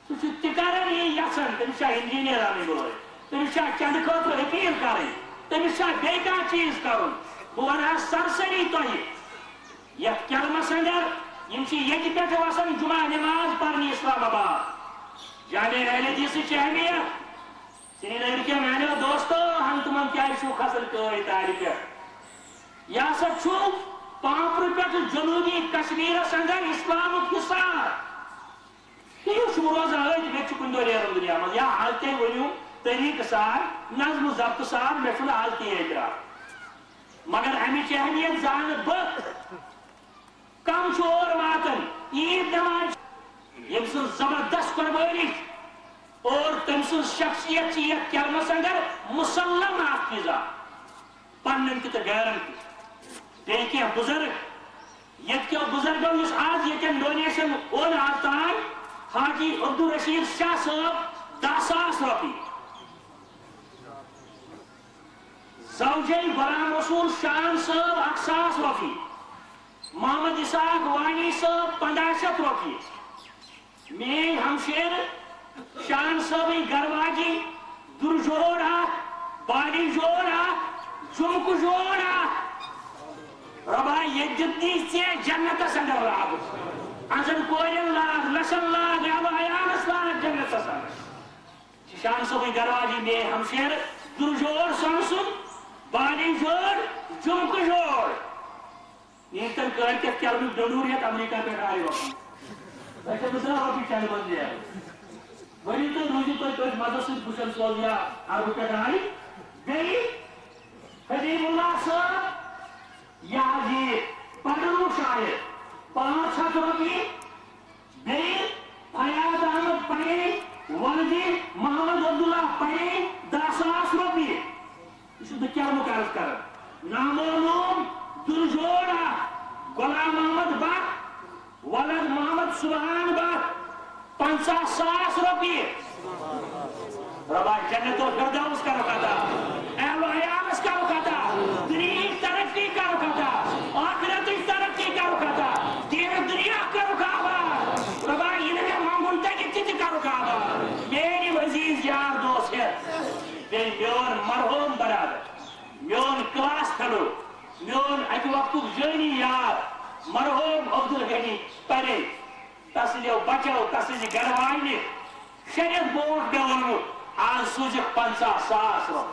تو تکارن یہ یسن تمشا انجینئر آنے گوئے تمشا چند خطر اپیل کریں تمشا بیکا چیز کرن بوانا سرسری تو یہ کلمہ سندر یہ پہ وسان جمعہ نماز پڑھنے اسلام آباد جامع اہل حدیث اہمیہ سری نگر کے میانو دوستو ہم تمہن کیا کھسان قید تارِ پہ یہ سا پانپر پہ جنوبی کشمیر اندر اسلام حصار یہ روزان ات مے کن دہ نیرن دنیا من یا حالتیں ورنو طریقہ سار نظم و ضبط سار مے حالتی اعتراف مگر امچ اہمیت زان بہ کم اور واتن عید نماز یم سن زبردست قربانی اور تم سن شخصیت یہ کلمس اندر مسلم حافظہ پنن تہ غیرن تہ کی بزرگ یہ بزرگو اس آج یہ ڈونیشن اون آج تان حاجی عبدالرشید شاہ صاحب 10,000 روپیے زوجہ غلام رسول شان صاحب 1,000 روپیے محمد اسحاق وانی صاحب 1,500 روپیے میری ہمشیر شان صاحب گرواجی در جوڑا باری جوڑا جمک جوڑا ربا یہ جتنی سے جنت سندر راب انسان کوئن لاغ لسن لاغ ابا ایانس لاغ جنت سندر شان صاحب گرواجی میں ہمشیر در جوڑ سنسن باری جوڑ جمک جوڑ نیتن کرتے کلمی ڈنوریت امریکہ پہ آئے وقت ایسے بسرا ہوتی چاہے بند دیا ولی تو روزی کوئی مدرسل بشن سوزیا عرب پہ آئی گئی حدیم اللہ صاحب یا جی پڑھنو شاید 500 روپیے گئی حیات احمد پڑھے ولدی محمد عبداللہ پڑھے 10,000 روپیے اس نے کیا مقارض کر نامعلوم درجوڑا غلام محمد بٹ ولد محمد سبحان بٹ 50,000 روپیے ربا جنت و فردوس کا رکھا تھا اہل و عیامس کا رکھا تھا دنیا ترقی کا رکھا تھا آخرت ترقی کا رکھا تھا دین دنیا کا رکھا ہوا ربا انہیں مانگون تک اتنی کا رکھا ہوا میری عزیز یار دوست ہے میون مرحوم برادر میون کلاس فیلو میون اکہ وقت جانی یار مرحوم عبدالغنی پرے تسلیو بچو تسلی گروائنی شریعت بوٹ گورنو آج سوزک 50,000 رو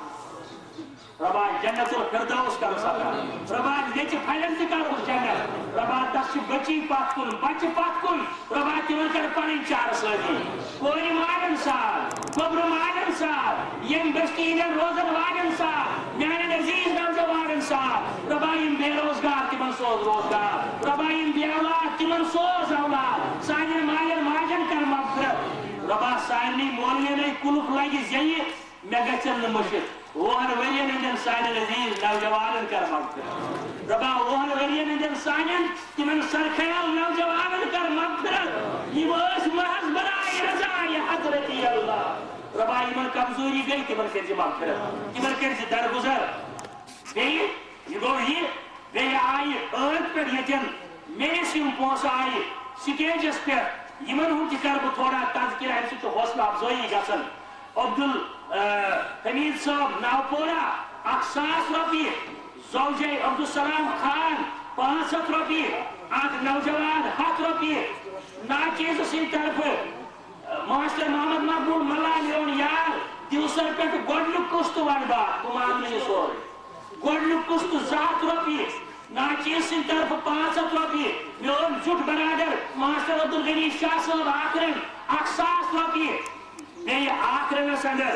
ربا جنت الفردوس کا رسالہ ربا دیچ پھیلن سے کارو جنت ربا دس بچی پات کن بچ پات کن ربا تیون کر پانی چار سادی کوئی مادن سال قبر مادن سال یم بشتین روزن وادن سال میان عزیز نوجوان سال ربا یم بے روزگار تیمن سوز روزگار ربا یم بے اولاد تیمن سوز اولاد سانین مالین ماجن کر مغفرت ربا سانی مولین کلوک لگی زیئی میں گچن نمشت وہن ورین اندن سانین عزیز نوجوان کر مغفرت ربا وہن ورین اندن سانین تیمن سرخیال نوجوان کر مغفرت یہ واس محض برائی رضای حضرتی اللہ ربا ایمن کمزوری گئی تیمن کرجی مغفرت تیمن کرجی درگزر گئی یہ گو یہ آئی ارد پر یتن میرے سے پونس آئی سٹیجس پر یمن ہوں کر بہ تھوڑا تذکر امہ سب حوصلہ افزائی گھن عبدالحمید صاحب نوپورہ 1,000 روپیے زوجہ عبدالسلام خان 500 روپیے اخ نوجوان 100 روپیے ناچیز سن طرف ماسٹر محمد مقبول ملا میون یار دیوسر پہ گۄڈنیُک قسط ون بات تمام یہ سورے گۄڈنیُک قسط 100 روپیے ناچیز سن طرف 500 روپیے میون جٹ برادر ماسٹر عبدالغنی شاہ صاحب آخرن 1,000 روپیے بے آخرن سندر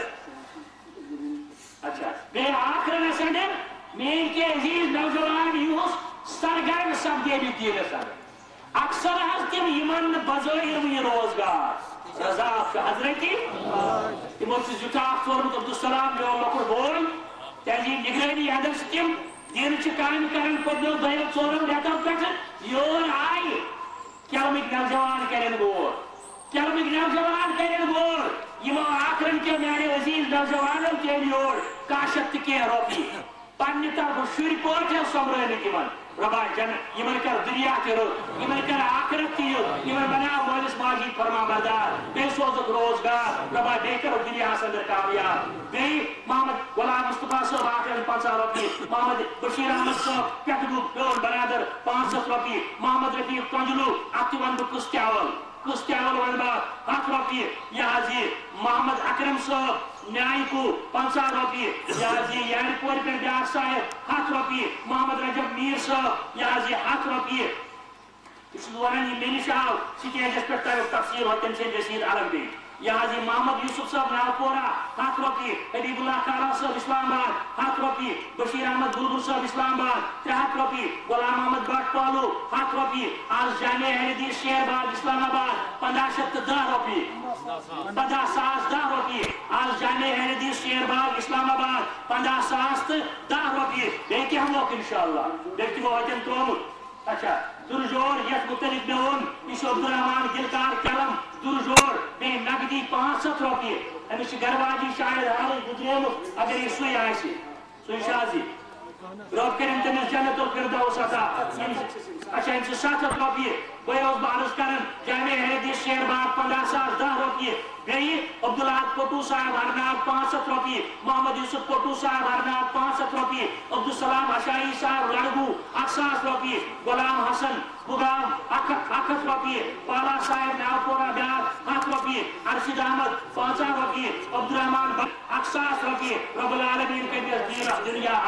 اچھا بے آخرن سندر میل کے عزیز نوجوان یوس سرگرم سب دے بھی دیئے سندر اکثر ہستیم یمن بظاہر یہ روزگار رضا حضرتی تمو سے جٹاف صورت عبدالسلام میون لکر بول تیزی نگرانی حضر ستیم دین چھ کام کرن پدنو دائل ژورن ریتو پہ یور آئی کلمک نوجوان کرن گور کلمک نوجوان کرن گور یمو آخرن کے میانے عزیز نوجوانوں کے یور 1,000 کے روپی پنہ طرف شری پوچھے سمرن یمن ربا جن یمن کر دنیا کرو یمن کر آخرت تیو یمن بنا مولس ماجی فرما بردار بے سوزک روزگار ربا بے کر دنیا سندر کامیاب بے محمد غلام مصطفیٰ صاحب آخرن 50 روپیے محمد بشیر احمد صاحب پیٹبو پیور برادر 500 روپیے محمد رفیق کنجلو اتھ ون بہ کستیاول ون بہ 100 روپیے یہ محمد اکرم صاحب نیائی کو 50 روپیے یہ یار پور پہ بیاکھ صاحب 100 روپیے محمد رجب میر صاحب یہ 100 روپیے ونان یہ مے نش آو سٹیجس پہ تر تفسیر ہو تم سے رسید علم بی یہ محمد یوسف صاحب ناپورہ 100 روپیے حبیب اللہ کارا صاحب اسلام آباد 100 روپیے بشیر احمد بلبل صاحب اسلام آباد 300 روپیے غلام محمد بٹ پالو 100 روپیے آج جامع اہل حدیث شیر باغ اسلام آباد 1510 روپیے 50,010 روپیے آج جامع اہل حدیث شیر باغ اسلام آباد 50,010 روپیے بیٹھے ہم لوگ انشاءاللہ بیٹھے وہ وطن ترومت اچھا درجور یس مختلف میں یہ عبدالرحمان گلکار کلم درجور بے نقدی 500 روپیے امس گرواجی شاید حال گزریم اگر یہ سوئی آئیسی سوئی شازی رب کریم تمس جنت الفردوس عطا اچھا امس 700 روپیے بے اس بارس کرن جامع اہل حدیث شیر باغ 50,010 روپیے بیئی عبدالحق پٹو صاحب ہرناگ 500 روپیے محمد یوسف پٹو صاحب ہرناگ 500 روپیے عبدالسلام اشائی صاحب لڑگو 800 روپیے غلام حسن بغام 100 روپیے پالا صاحب ناپورہ بیاگ 100 روپیے ارشد احمد 50 روپیے عبدالرحمان 100 روپیے رب العالمین کے دنیا